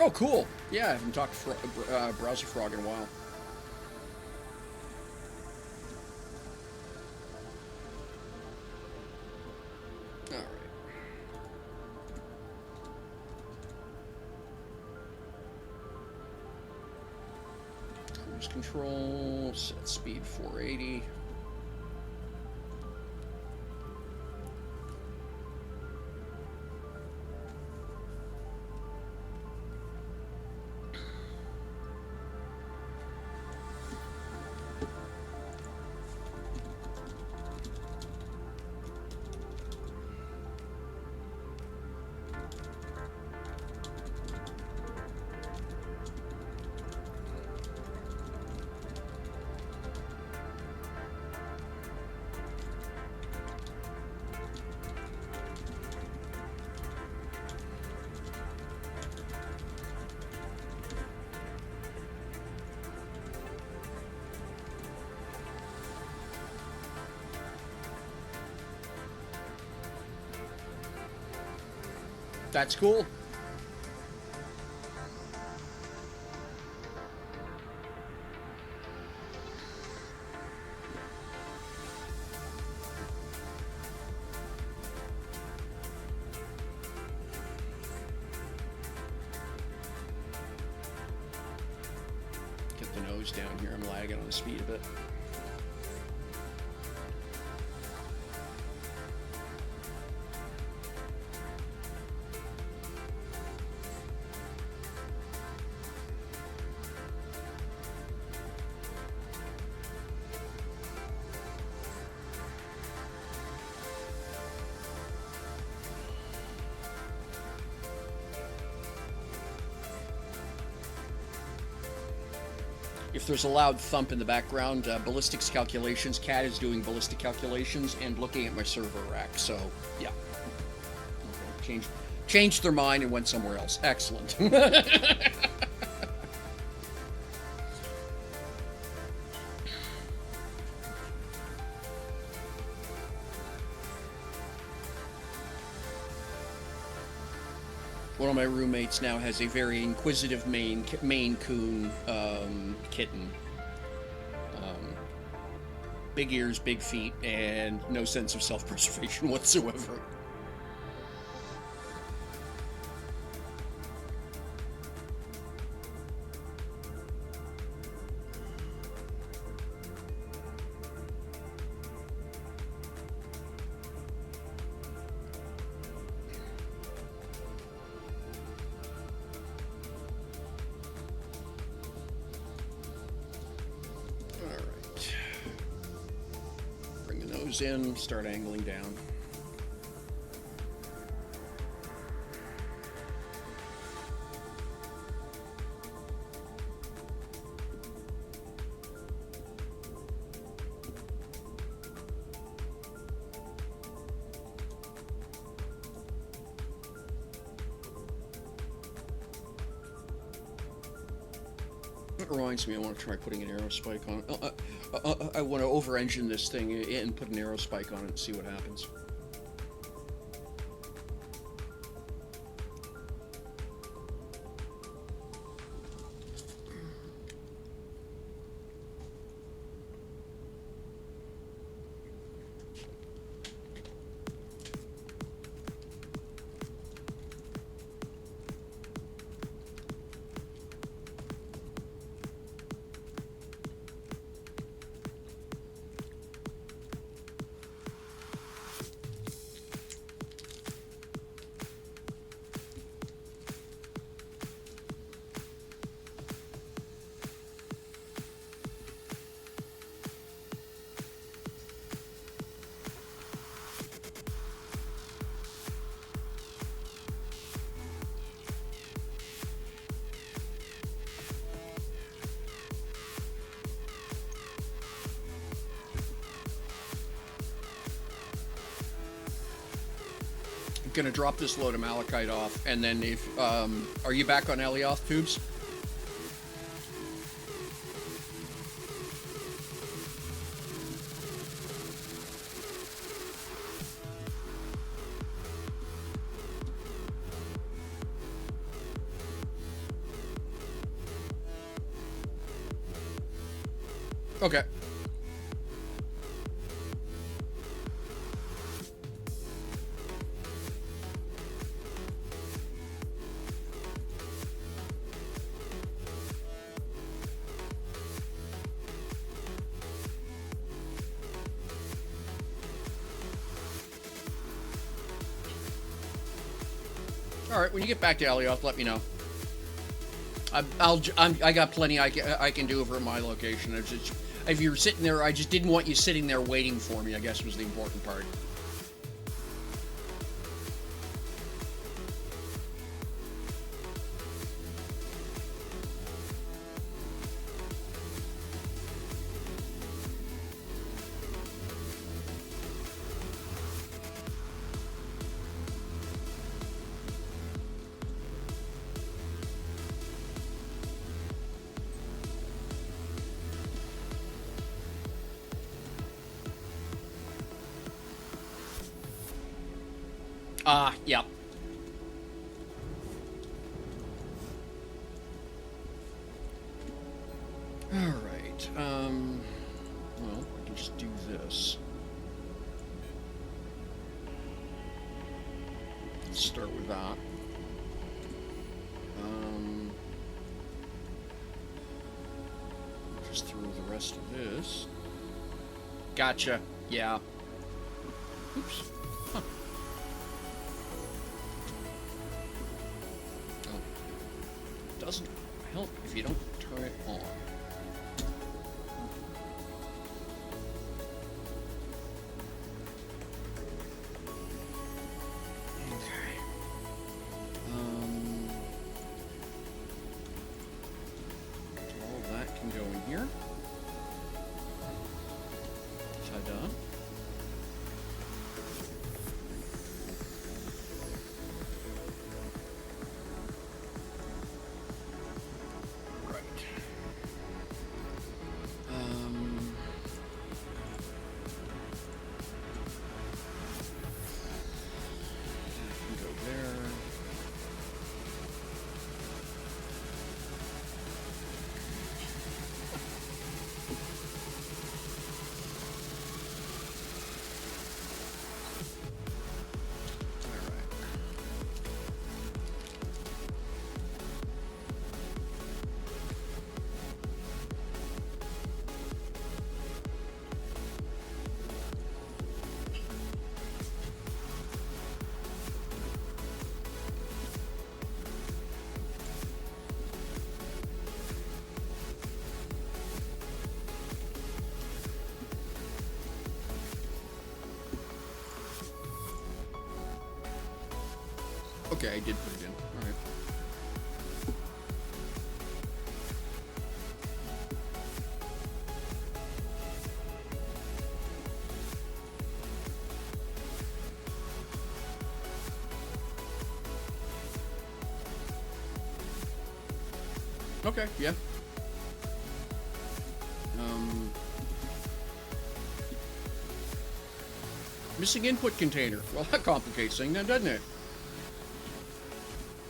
Oh, cool. Yeah, I haven't talked to Browser Frog in a while. Alright. Cruise control, set speed 480. That's cool. Get the nose down here. I'm lagging on the speed a bit. If there's a loud thump in the background, ballistics calculations, Cat is doing ballistic calculations and looking at my server rack, so, yeah. Okay, changed their mind and went somewhere else. Excellent. One of my roommates now has a very inquisitive Maine Coon kitten. Big ears, big feet, and no sense of self-preservation whatsoever. nose in, start angling down. It reminds me, I want to try putting an arrow spike on it. I want to over-engine this thing and put an arrow spike on it and see what happens. Gonna drop this load of malachite off, and then if are you back on Elioth tubes? Okay. All right, when you get back to Elioth, let me know. I got plenty I can do over at my location. It's just, if you're sitting there, I just didn't want you sitting there waiting for me, I guess was the important part. Yeah. Alright, well, I can just do this. Let's start with that. Just throw the rest of this. Gotcha, yeah. Oops. Huh. Doesn't help if you don't turn it on. Okay. All that can go in here. Ta-da. Okay, I did put it in. All right. Okay, yeah. Missing input container. Well, that complicates things then, doesn't it?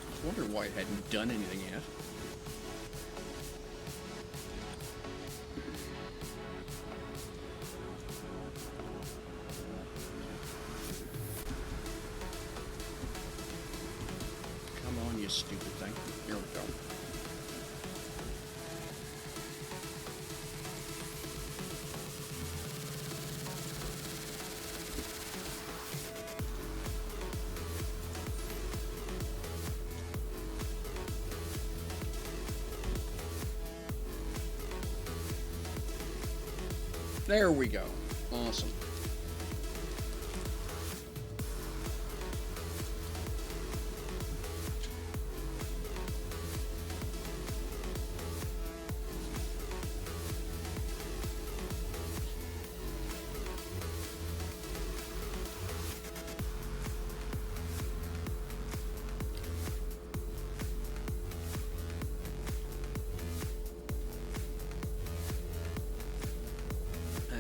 I was wondering why it hadn't done anything yet. Come on, you stupid thing. Here we go. There we go. Awesome.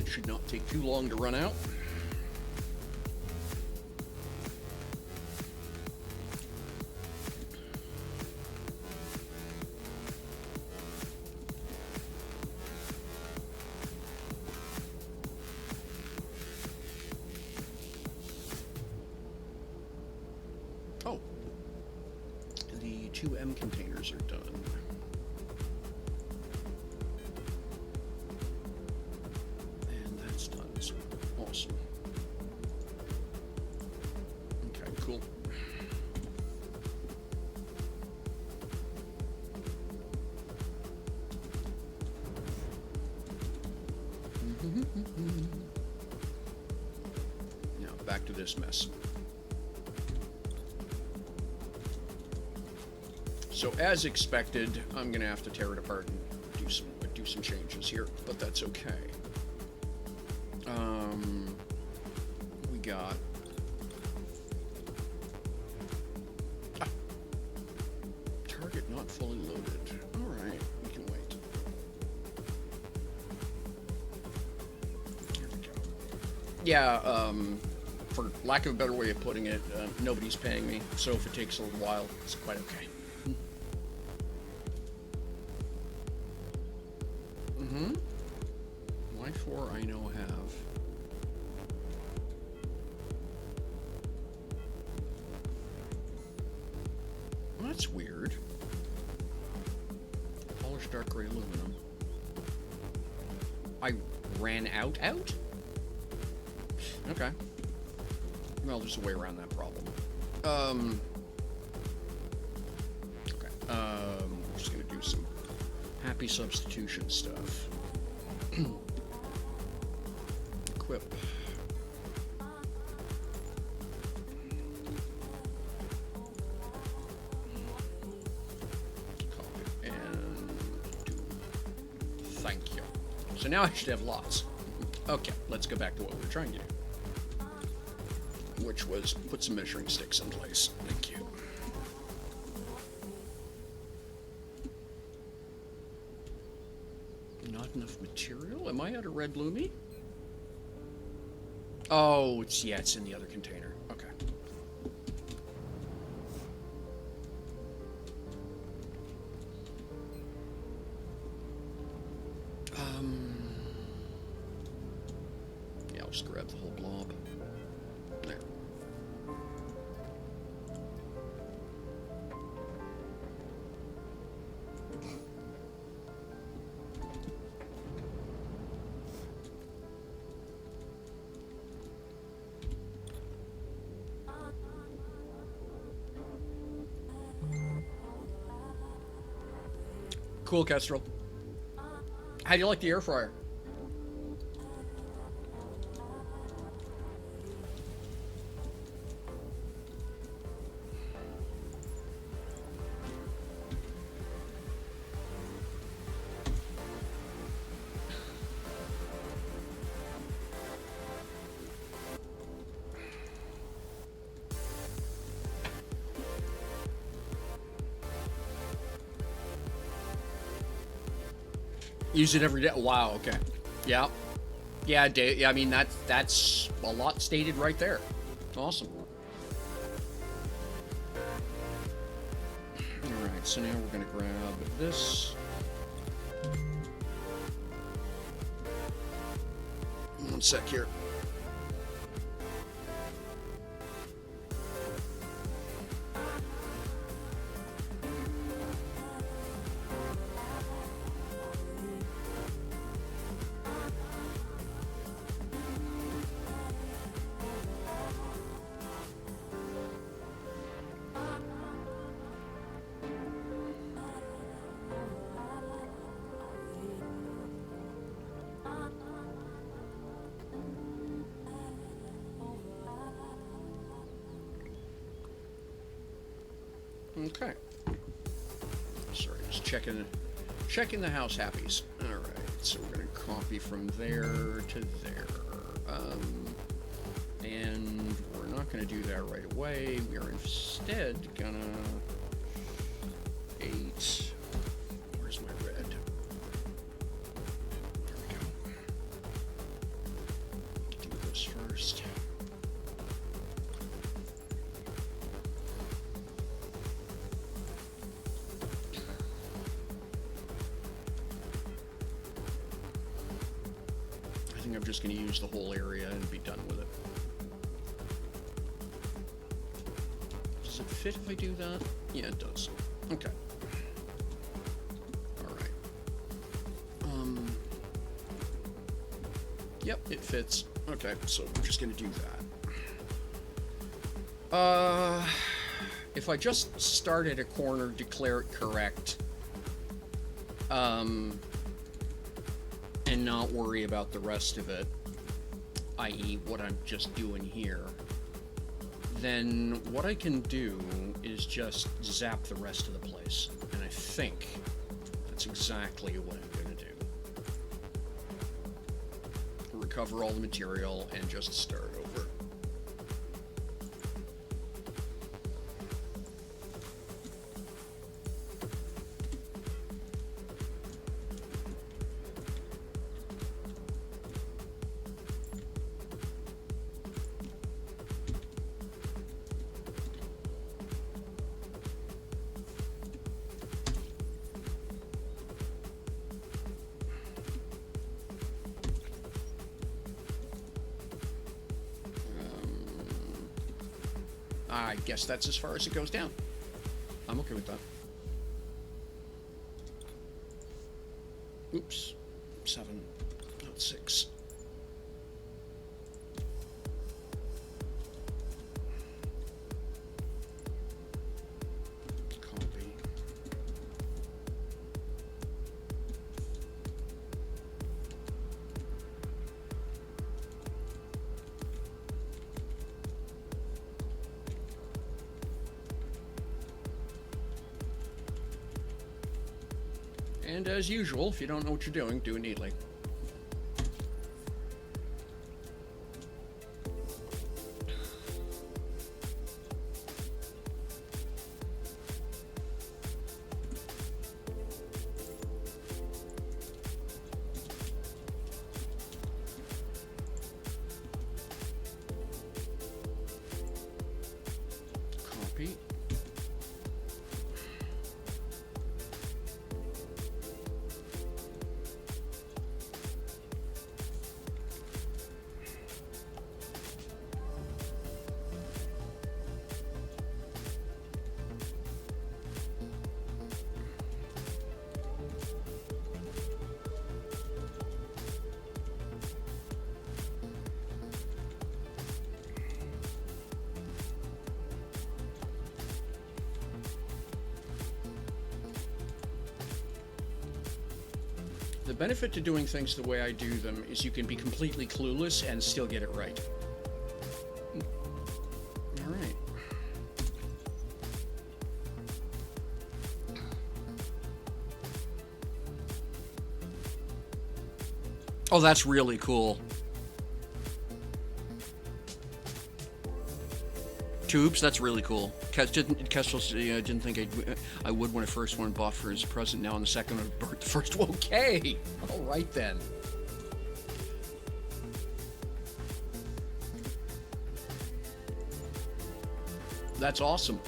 Should not take too long to run out. Oh, the 2M containers are done. Awesome. Okay, cool. Now back to this mess. So as expected, I'm gonna have to tear it apart and do some changes here, but that's okay. We got target not fully loaded. All right, we can wait. There we go. Yeah, for lack of a better way of putting it, nobody's paying me, so if it takes a little while, it's quite okay. Y4 I know have. Well, that's weird. Polished dark gray aluminum. I ran out? Okay. Well, there's a way around that problem. Okay. We're just gonna do some happy substitution stuff. Equip. Copy and do. Thank you. So now I should have lots. Okay, let's go back to what we were trying to do, which was put some measuring sticks in place. Thank you. Not enough material? Am I out of red Lumi? Oh, it's in the other container. Okay. Yeah, I'll just grab the whole blob. There. Cool, Kestrel. How do you like the air fryer? Use it every day. Wow. Okay. Yeah. Yeah. I mean, that's a lot stated right there. Awesome. All right. So now we're gonna grab this. One sec here. Okay. Sorry, just checking the house happies. All right, so we're gonna copy from there to there, and we're not gonna do that right away. We are instead gonna Where's my red? There we go. Do this first. I'm just going to use the whole area and be done with it. Does it fit if I do that? Yeah, it does. Okay. All right. Yep, it fits. Okay, so I'm just going to do that. If I just start at a corner, declare it correct, and not worry about the rest of it, i.e. what I'm just doing here, then what I can do is just zap the rest of the place. And I think that's exactly what I'm going to do. Recover all the material and just start over. I guess that's as far as it goes down. I'm okay with that. Oops. 7, not 6. Copy. And as usual, if you don't know what you're doing, do it neatly. Copy. The benefit to doing things the way I do them is you can be completely clueless and still get it right. All right. Oh, that's really cool. Tubes, that's really cool. Kestrel didn't think I would when I first one bought for his present. Now on the second one, I burnt the first one. Okay, all right then. That's awesome.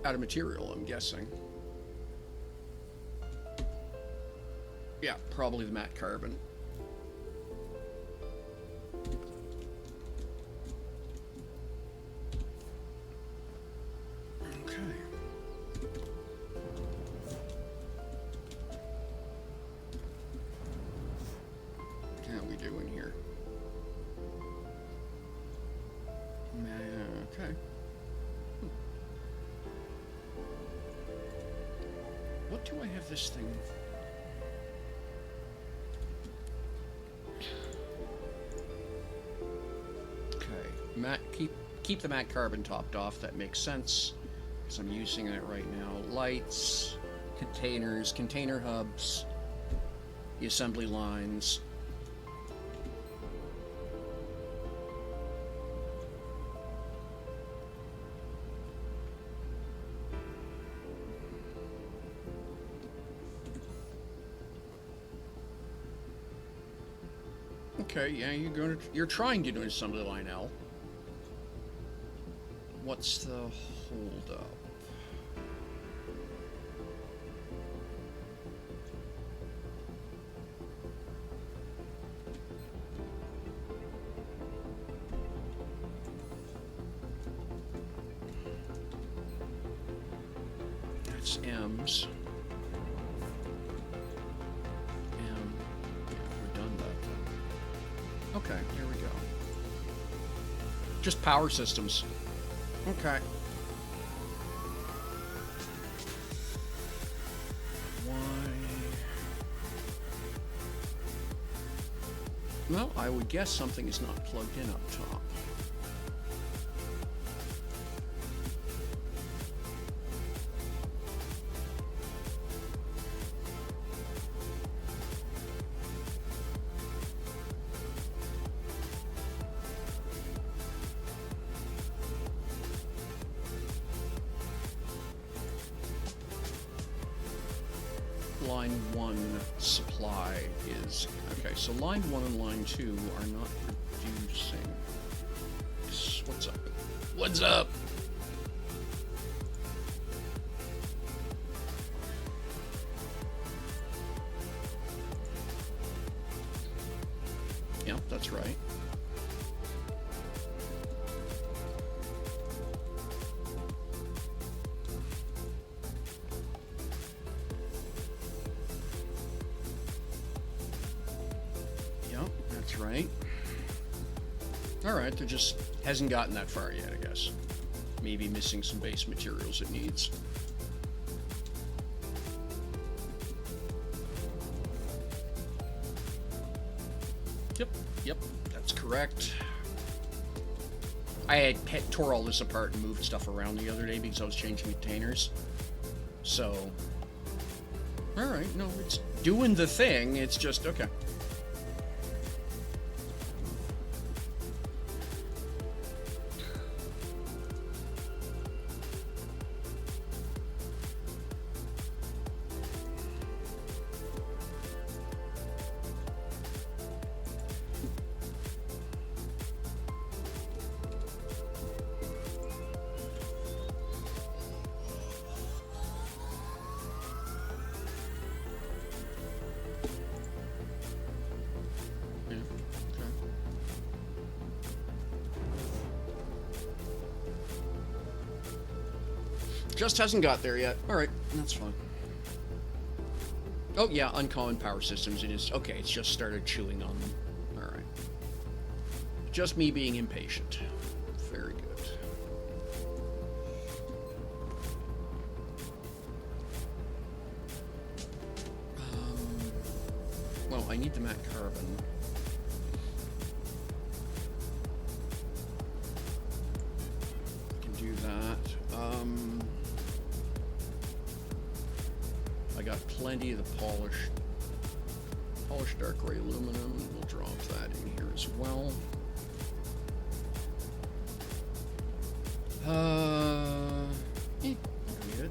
Out of material, I'm guessing. Yeah, probably the matte carbon. Okay. How are we doing here? Okay. What do I have this thing? Okay, matte. Keep the matte carbon topped off. That makes sense because I'm using it right now. Lights, containers, container hubs, the assembly lines. Okay, yeah, you're trying to do an assembly line L. What's the holdup? That's M's. Okay, here we go. Just power systems. Okay. Why? Well, I would guess something is not plugged in up top. Line 1 supply is... Okay, so line 1 and line 2 are not producing. What's up? What's up? Yeah, that's right. Right. All right, there just hasn't gotten that far yet, I guess. Maybe missing some base materials it needs. Yep, that's correct. I had tore all this apart and moved stuff around the other day because I was changing containers. So, all right, no, it's doing the thing. It's just, okay. Just hasn't got there yet. Alright, that's fine. Oh, yeah, uncommon power systems. It is. Okay, it's just started chewing on them. Alright. Just me being impatient. Very good. Well, I need the matte carbon. I can do that. I got plenty of the polished dark gray aluminum. We'll drop that in here as well. I don't need it.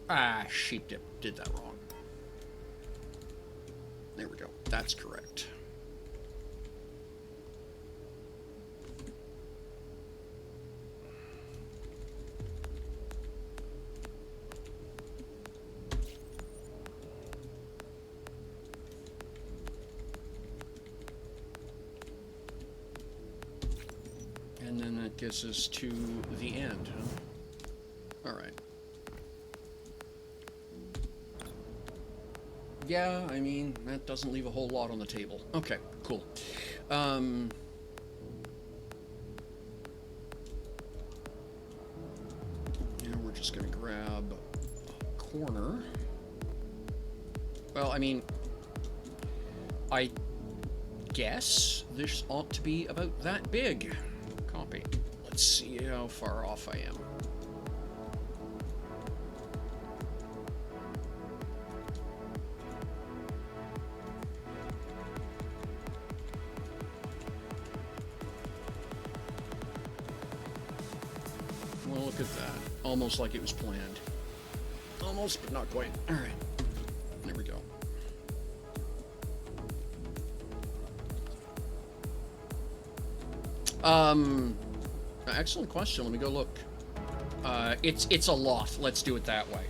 Ah, sheep did that wrong. There we go. That's correct. And then that gets us to the end, huh? All right. Yeah, I mean, that doesn't leave a whole lot on the table. Okay, cool. And we're just gonna grab a corner. Well, I mean, I guess this ought to be about that big. Copy. Let's see how far off I am. Well, look at that. Almost like it was planned. Almost, but not quite. All right. There we go. Excellent question. Let me go look. It's a lot. Let's do it that way.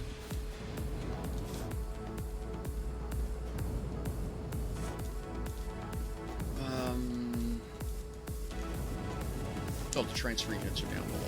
Oh, the transfer units are down below.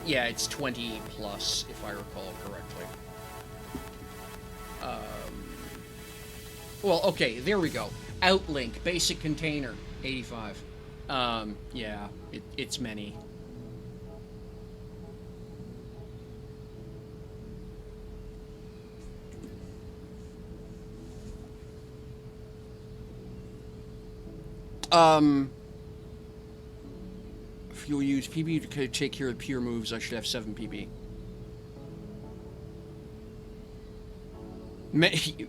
Yeah, it's 20 plus, if I recall correctly. Well, okay, there we go. Outlink, basic container, 85. Yeah, it's many. If you'll use PB to take care of the pure moves, I should have 7 PB.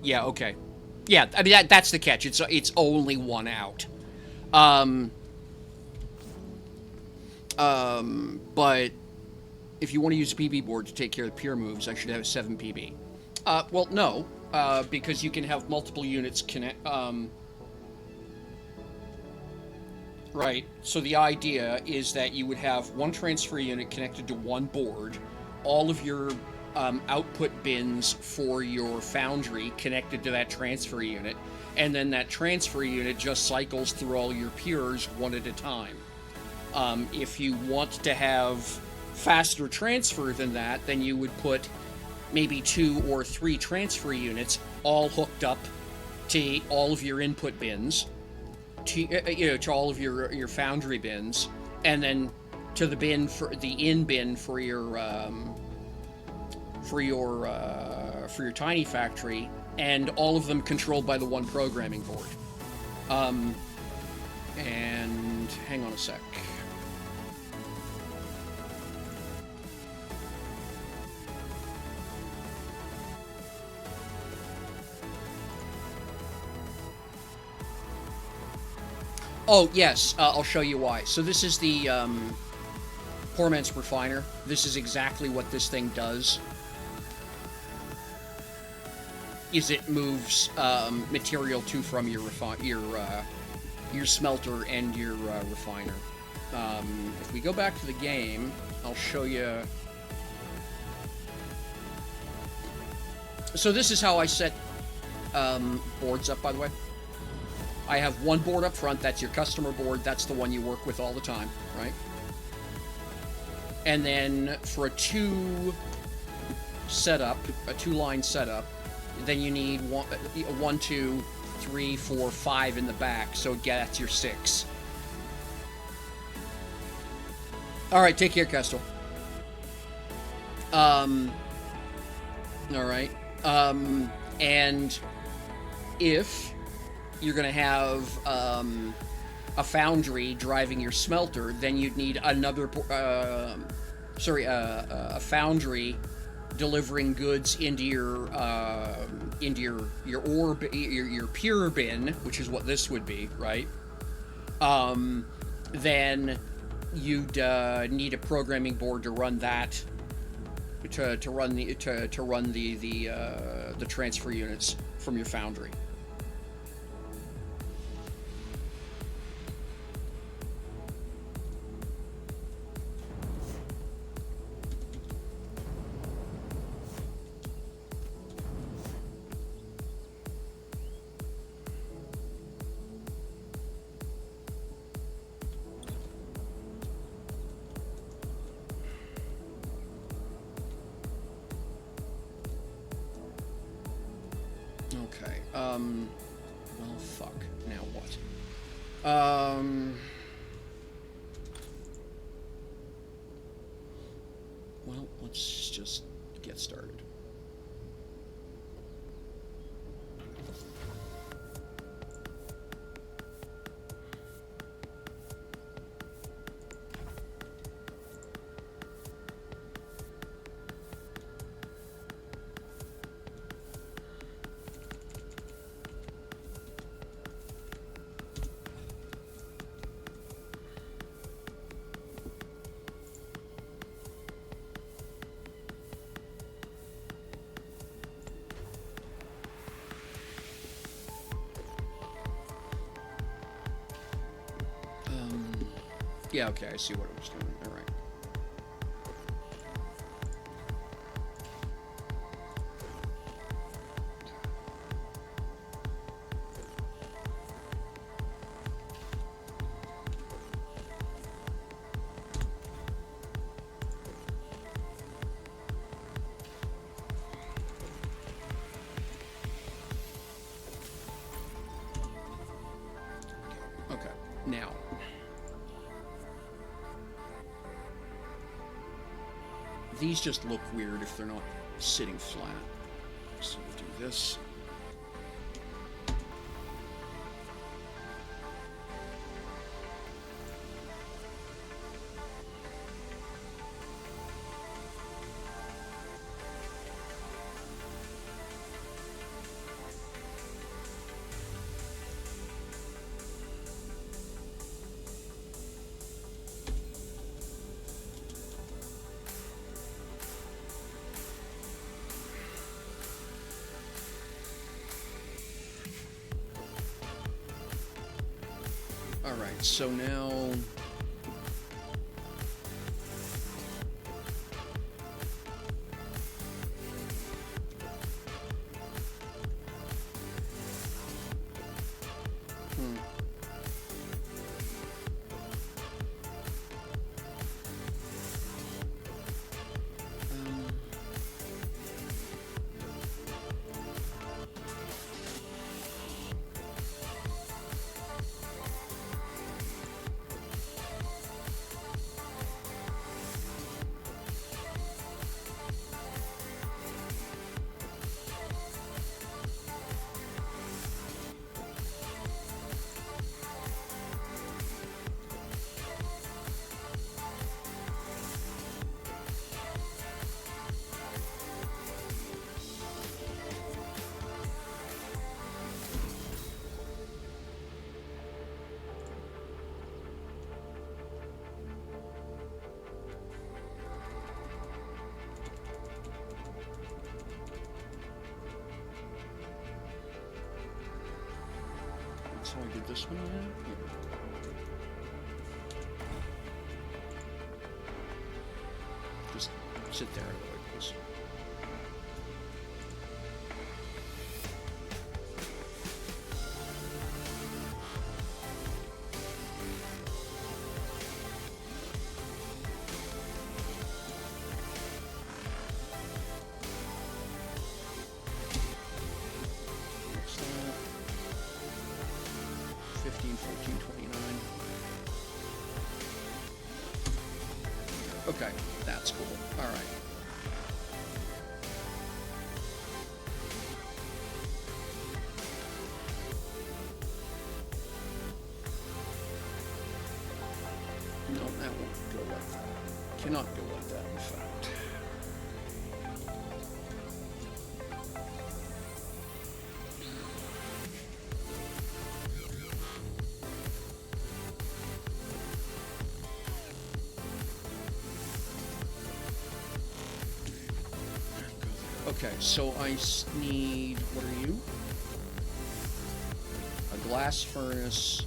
Yeah, okay. Yeah, I mean, that's the catch. It's only one out. But if you want to use a PB board to take care of the pure moves, I should have 7 PB. Well, no, because you can have multiple units connect. Right, so the idea is that you would have one transfer unit connected to one board, all of your output bins for your foundry connected to that transfer unit, and then that transfer unit just cycles through all your peers one at a time. If you want to have faster transfer than that, then you would put maybe 2 or 3 transfer units all hooked up to all of your input bins, to all of your foundry bins, and then to the bin for the in bin for your tiny factory, and all of them controlled by the one programming board. And hang on a sec. Oh, yes, I'll show you why. So this is the Poor Man's Refiner. This is exactly what this thing does. Is it moves material to from your smelter and your refiner. If we go back to the game, I'll show you. So this is how I set boards up, by the way. I have one board up front, that's your customer board, that's the one you work with all the time, right? And then for a 2 setup, a 2-line setup, then you need 1, 2, 3, 4, 5 in the back, so that's your 6. Alright, take care, Kestel. Alright. And if you're going to have a foundry driving your smelter, then you'd need another, a foundry delivering goods into your ore, your pure bin, which is what this would be, right? Then you'd need a programming board to run that, to run the transfer units from your foundry. Well, fuck. Now what? Well, let's just get started. Yeah, okay, I see what it was doing. All right. Okay, now. These just look weird if they're not sitting flat. So we'll do this. Alright, so now... Oh, I did this one yet? Yeah. Just sit there, please. What's that? 15, 14, 29. Okay, that's cool. All right. No, that won't go like that. Cannot go like that, in fact. Okay, so I need, what are you? A glass furnace,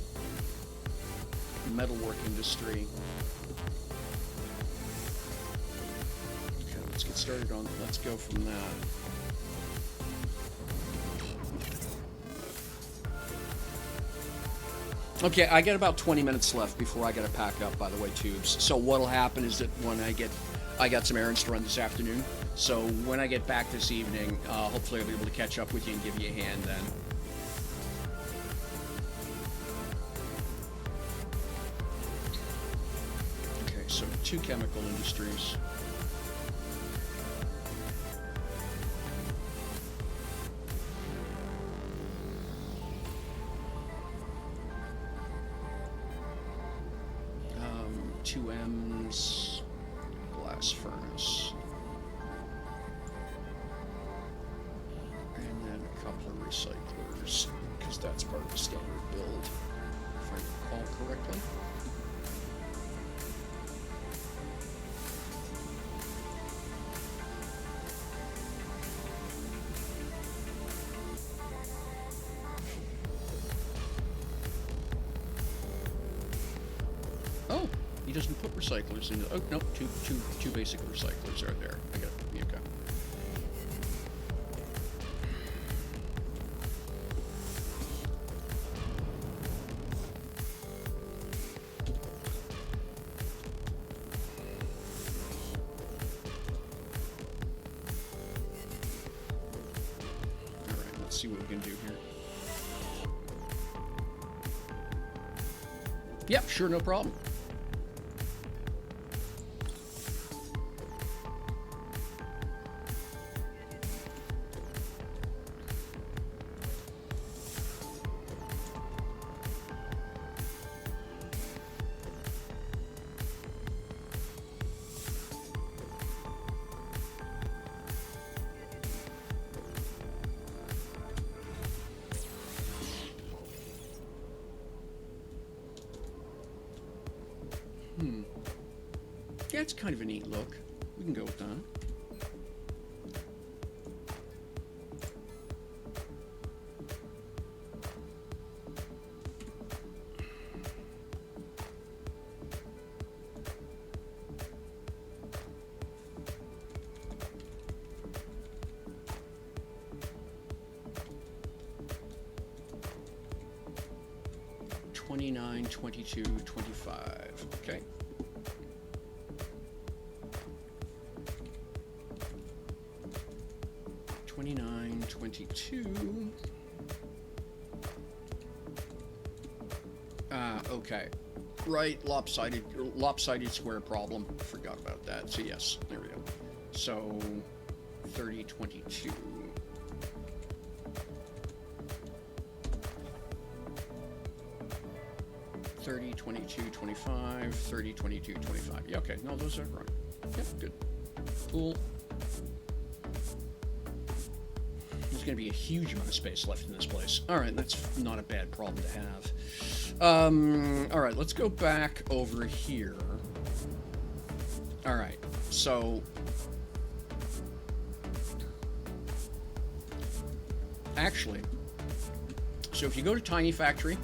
metalwork industry. Okay, let's get started on, let's go from that. Okay, I got about 20 minutes left before I gotta pack up, by the way, tubes. So what'll happen is that when I got some errands to run this afternoon. So when I get back this evening, hopefully I'll be able to catch up with you and give you a hand then. Okay, so 2 chemical industries. Two M's, glass furnace. And then a couple of recyclers, because that's part of the standard build, if I recall correctly. Oh, he doesn't put recyclers in. Oh, no, two basic recyclers are there. I got it. Okay. All right, let's see what we can do here. Yep, sure, no problem. Yeah, it's kind of a neat look. We can go with that. $29, $22, $25. Okay. $29, $22. Okay. Right, lopsided square problem. Forgot about that. So yes, there we go. So 30, 22. $30, $22, $25, $30, $22, $25. Yeah, okay. No, those are right. Yep, good. Cool. There's going to be a huge amount of space left in this place. All right, that's not a bad problem to have. All right, let's go back over here. All right, so actually, so if you go to Tiny Factory,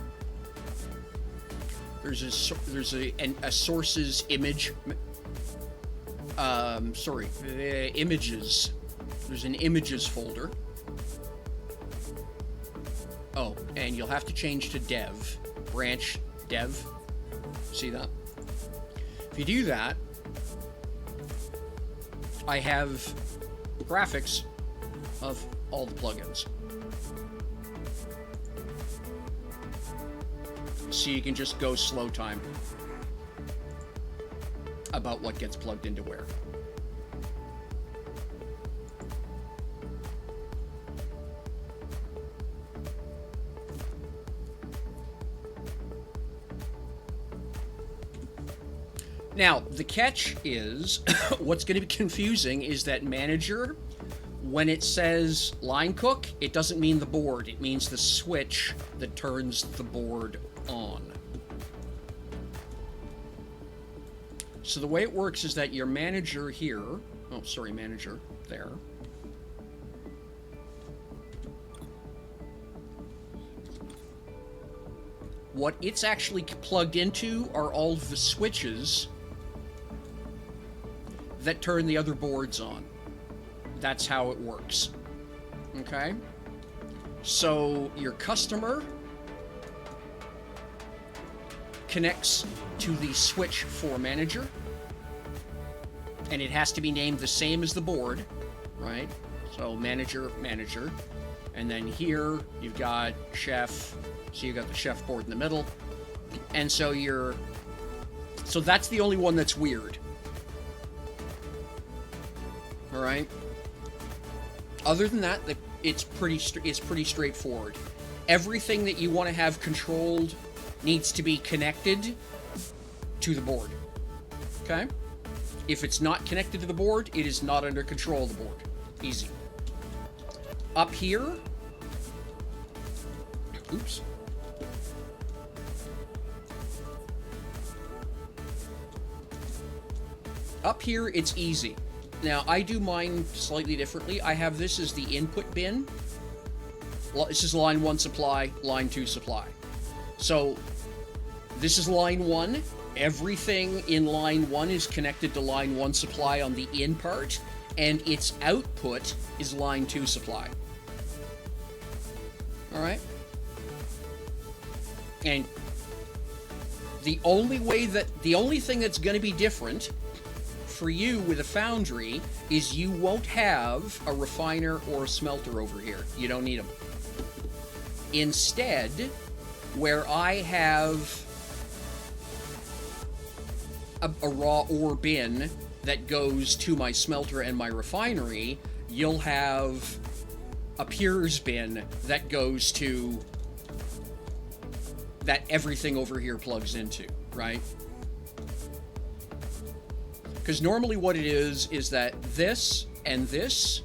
a sources image. Images. There's an images folder. Oh, and you'll have to change to dev. Branch dev. See that? If you do that, I have graphics of all the plugins. So you can just go slow time about what gets plugged into where. Now, the catch is, what's going to be confusing is that manager, when it says line cook, it doesn't mean the board. It means the switch that turns the board on. So the way it works is that your manager here, oh, sorry, manager there. What it's actually plugged into are all of the switches that turn the other boards on. That's how it works. Okay? So your customer connects to the switch for manager, and it has to be named the same as the board, right? So manager, manager. And then here you've got chef, so you've got the chef board in the middle. And so so that's the only one that's weird. All right. Other than that, it's pretty straightforward. Everything that you want to have controlled needs to be connected to the board. Okay? If it's not connected to the board, it is not under control of the board. Easy. Up here, oops. Up here, it's easy. Now, I do mine slightly differently. I have this as the input bin. This is line 1 supply, line 2 supply. So, this is line 1. Everything in line 1 is connected to line 1 supply on the in part, and its output is line 2 supply. Alright? And the only thing that's going to be different for you with a foundry is you won't have a refiner or a smelter over here. You don't need them. Instead, where I have a raw ore bin that goes to my smelter and my refinery, you'll have a Pures bin that goes to that everything over here plugs into, right? Because normally what it is that this and this,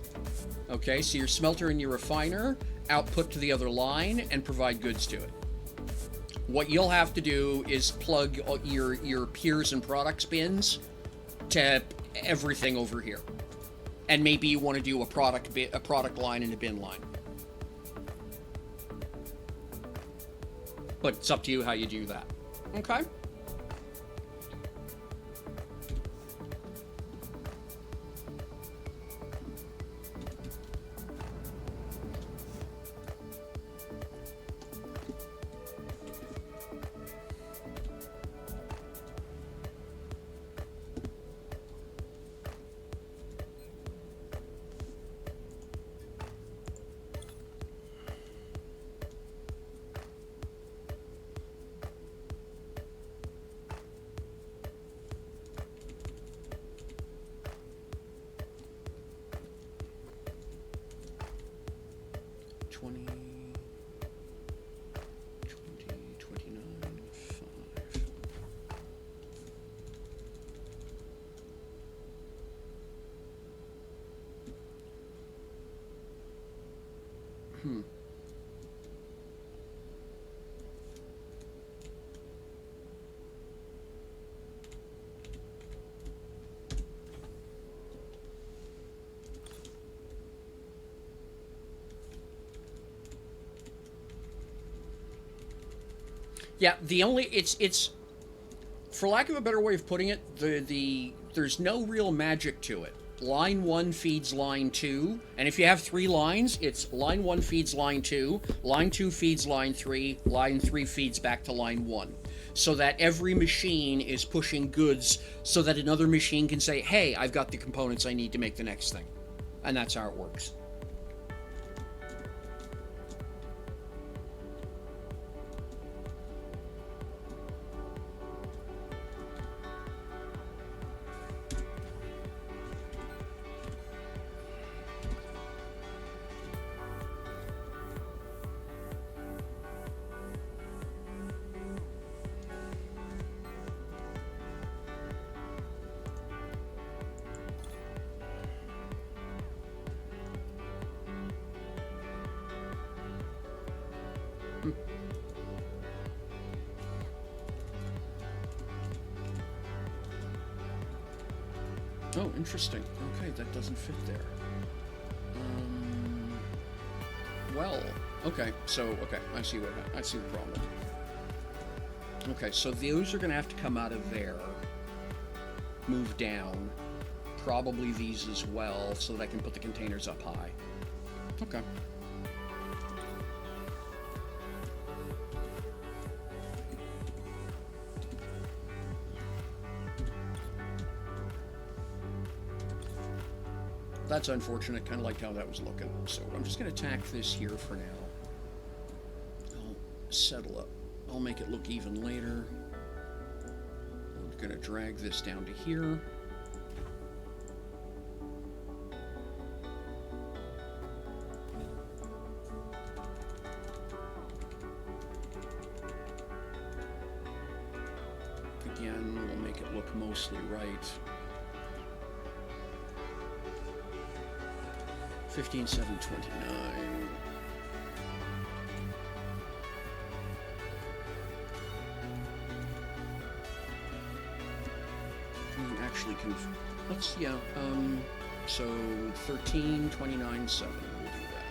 okay, so your smelter and your refiner output to the other line and provide goods to it. What you'll have to do is plug your Pures and products bins to everything over here. And maybe you want to do a product line and a bin line. But it's up to you how you do that. Okay? Yeah, the only it's For lack of a better way of putting it, there's no real magic to it. Line 1 feeds line 2, and if you have 3 lines, it's line 1 feeds line 2, line 2 feeds line 3, line 3 feeds back to line 1. So that every machine is pushing goods so that another machine can say, hey, I've got the components I need to make the next thing. And that's how it works. Oh, interesting. Okay, that doesn't fit there. Well, okay, so, I see the problem. Okay, so those are going to have to come out of there, move down, probably these as well, so that I can put the containers up high. Okay. That's unfortunate, kind of liked how that was looking. So I'm just going to tack this here for now. I'll settle up. I'll make it look even later. I'm going to drag this down to here. Again, we'll make it look mostly right. 15,729. Actually, let's, yeah, so 13,29,7. We'll do that.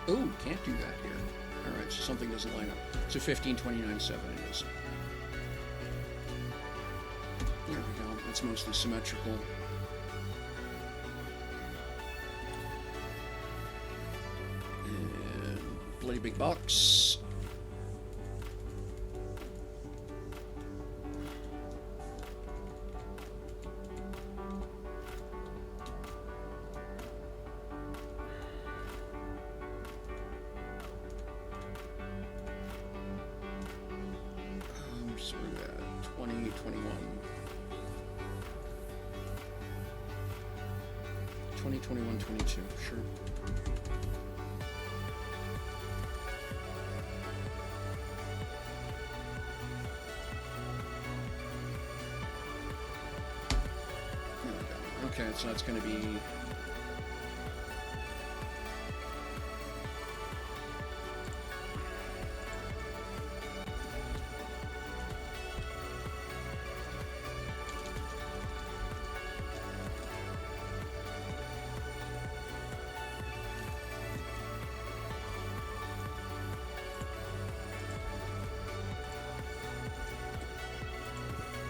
Oh, can't do that here. All right, so something doesn't line up. So 15,29,7 it is. There we go. That's mostly symmetrical. Bloody big box. So we're at 20, 21. 20, 21, 22, sure. Okay, so that's going to be...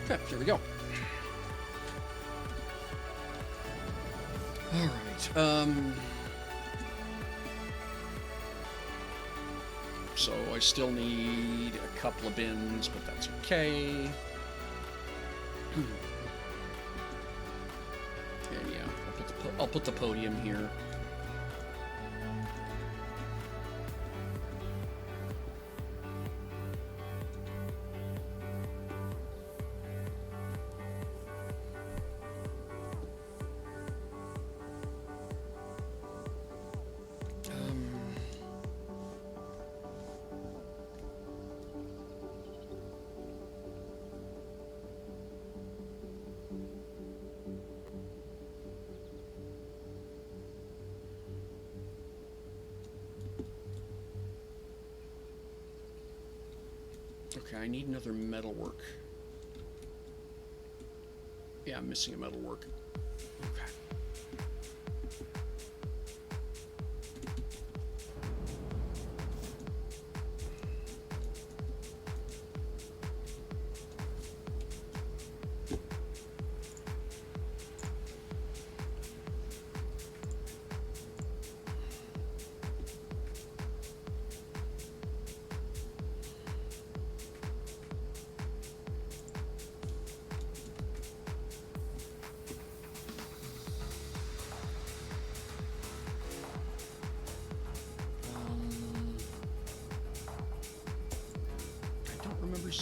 Okay, here we go. All right. So I still need a couple of bins, but that's okay. And yeah, I'll put the podium here. Okay, I need another metalwork. Yeah, I'm missing a metalwork. Okay.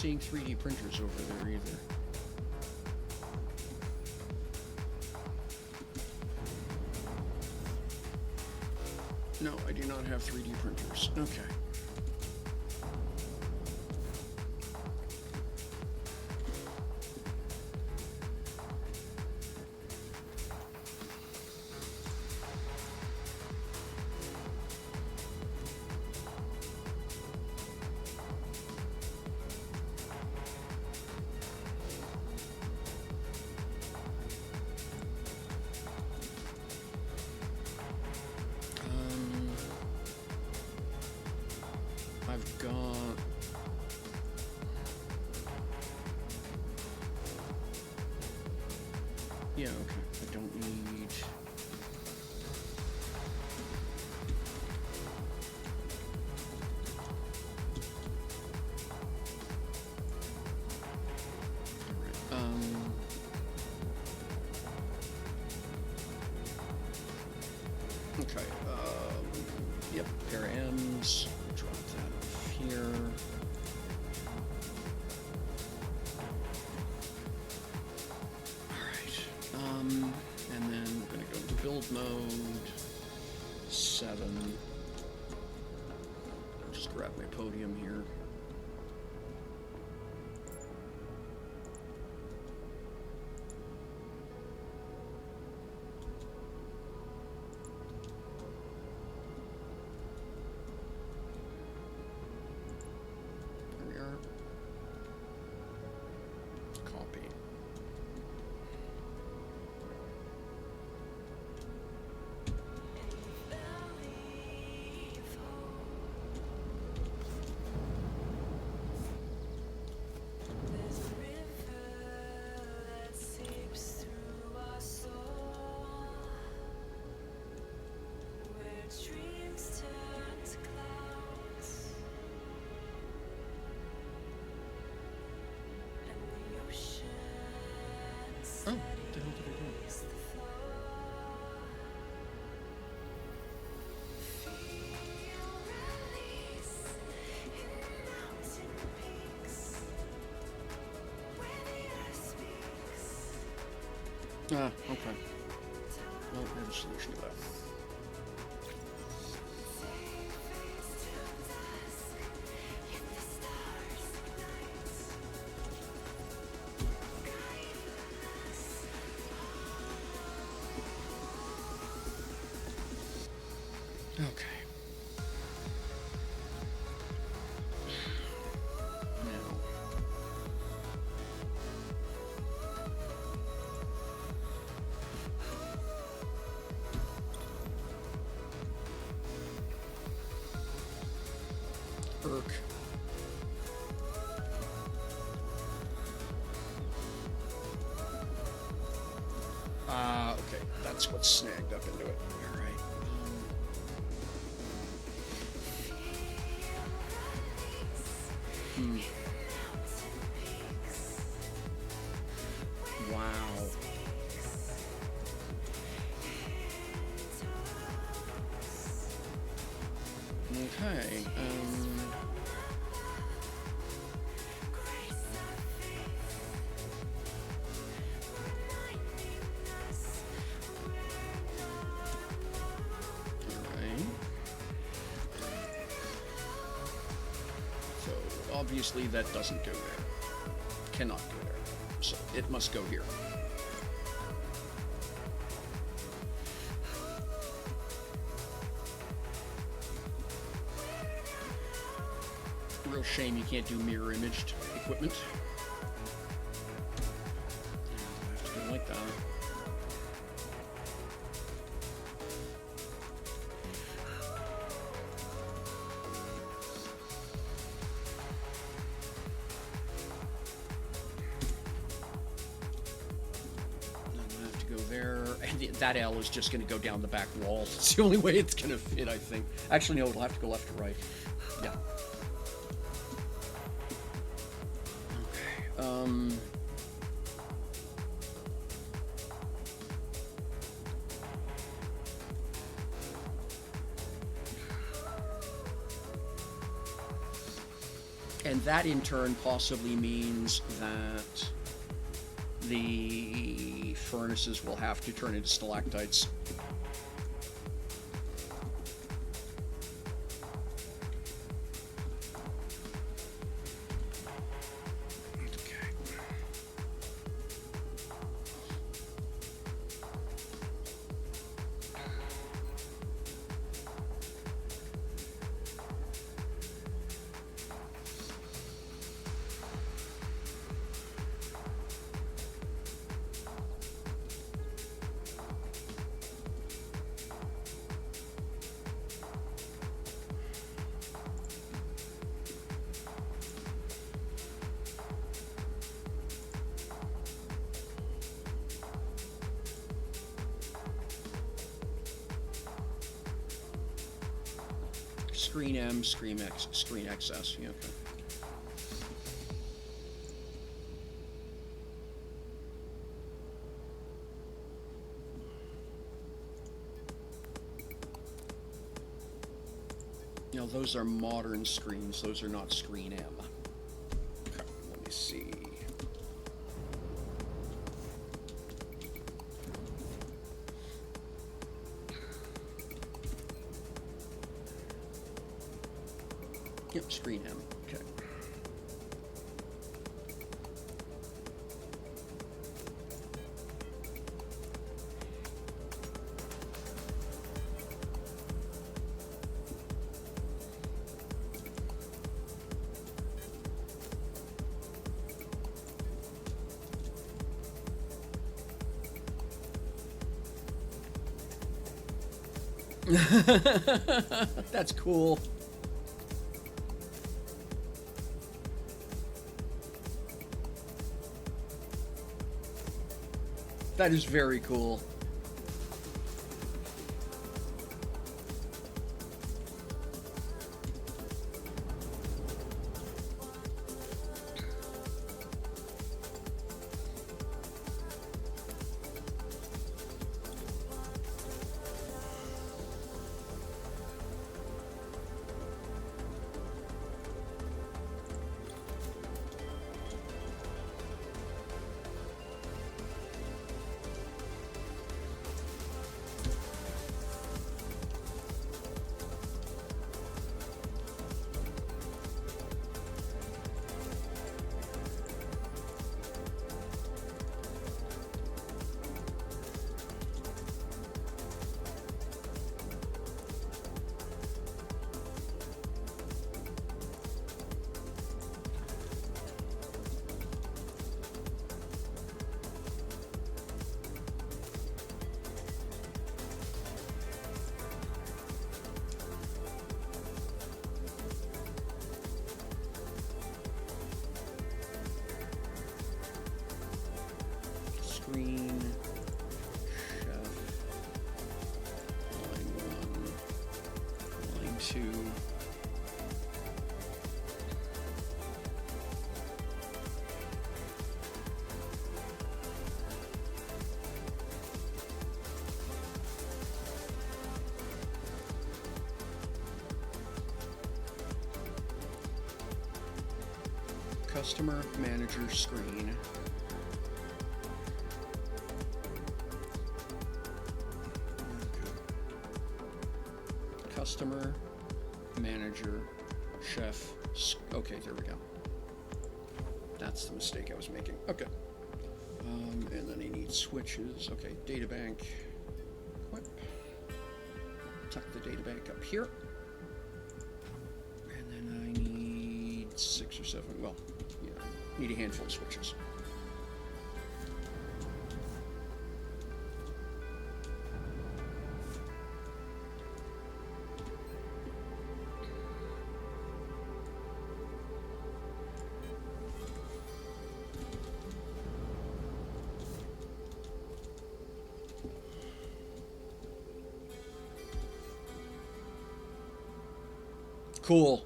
seeing 3D printers over there either. No, I do not have 3D printers. Okay. I've got... Yeah, okay. I don't need... Okay, yep, pair of M's. Drop that off here. Alright, and then we're gonna go into build mode, 7. I'll just grab my podium here. Oh, what the hell did I do? Ah, okay. Well, I have a solution to that. Okay. Now. Irk. Okay. That's what's snagged up into it. All right. Wow. Okay. Obviously that doesn't go there. Cannot go there. So it must go here. Real shame you can't do mirror imaged equipment. I have to go like that. There, and that L is just going to go down the back wall. It's the only way it's going to fit, I think. Actually, no, it'll have to go left to right. Yeah. Okay. And that in turn possibly means that the furnaces will have to turn into stalactites. Screen M, screen X, screen XS. Yeah, okay. Now those are modern screens. Those are not screen M. Okay, let me see. Yep, screen M. Okay. That's cool. That is very cool. Screen, chef, line 1, line 2. Customer manager screen. Customer, manager, chef. Okay, there we go. That's the mistake I was making. Okay. And then I need switches. Okay, data bank. Equip. Tuck the data bank up here. And then I need 6 or 7. Well, yeah, need a handful of switches. Cool.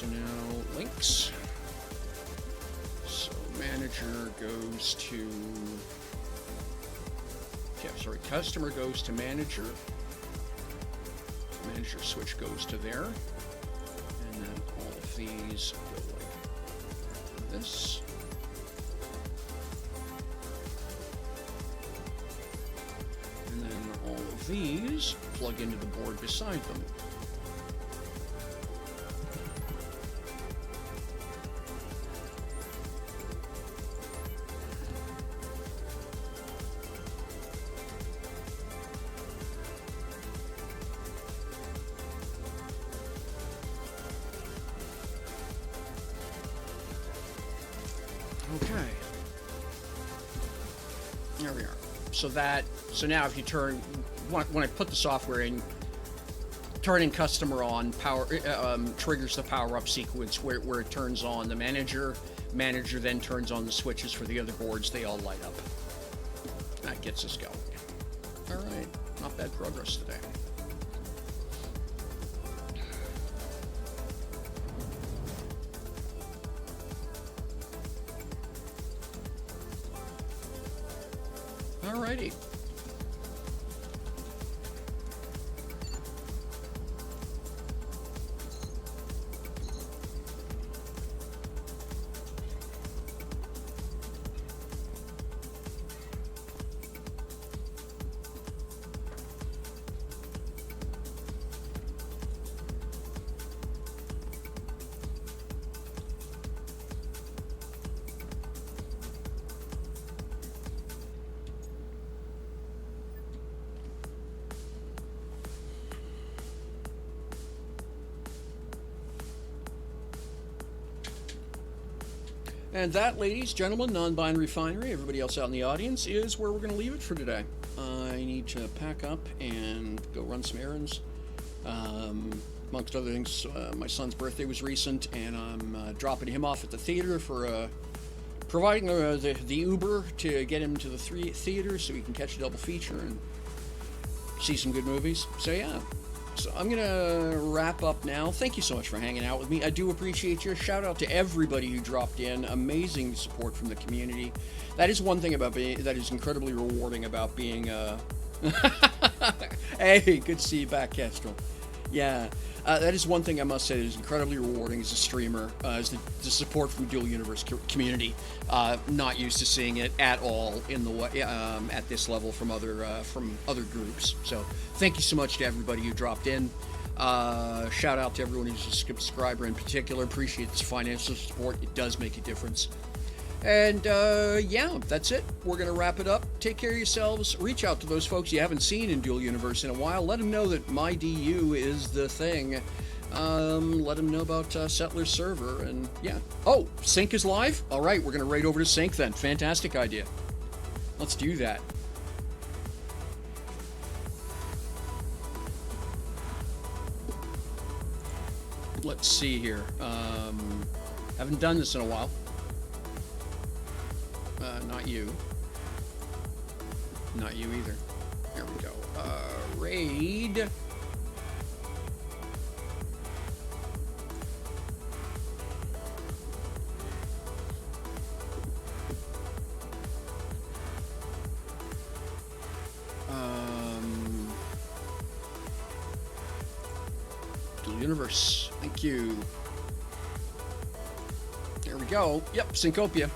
So now links. So manager goes to, yeah, sorry, customer goes to manager. Manager switch goes to there. And then all of these go like this. And then all of these plug into the board beside them. Okay. There we are. So now if you turn, when I put the software in, turning customer on, power triggers the power up sequence where it turns on the manager. Manager then turns on the switches for the other boards. They all light up. That gets us going. All right. Not bad progress today. Alrighty. And that, ladies, gentlemen, non-binary refinery, everybody else out in the audience, is where we're going to leave it for today. I need to pack up and go run some errands. Amongst other things, my son's birthday was recent, and I'm dropping him off at the theater for providing the Uber to get him to the theater so he can catch a double feature and see some good movies. So, yeah. So I'm going to wrap up now. Thank you so much for hanging out with me. I do appreciate you. Shout out to everybody who dropped in. Amazing support from the community. That is one thing about that is incredibly rewarding about being Hey, good to see you back, Kestrel. Yeah. That is one thing I must say that is incredibly rewarding as a streamer, is the support from Dual Universe community. Not used to seeing it at all in the at this level from other groups. So thank you so much to everybody who dropped in. Shout out to everyone who's a subscriber in particular. Appreciate this financial support. It does make a difference. And yeah, that's it. We're going to wrap it up. Take care of yourselves. Reach out to those folks you haven't seen in Dual Universe in a while. Let them know that myDU is the thing. Let them know about Settler's server. And yeah. Oh, Sync is live? All right, we're going to raid over to Sync then. Fantastic idea. Let's do that. Let's see here. Haven't done this in a while. Not you. Not you either. There we go. Raid. Dual Universe. Thank you. There we go. Yep, Syncopia.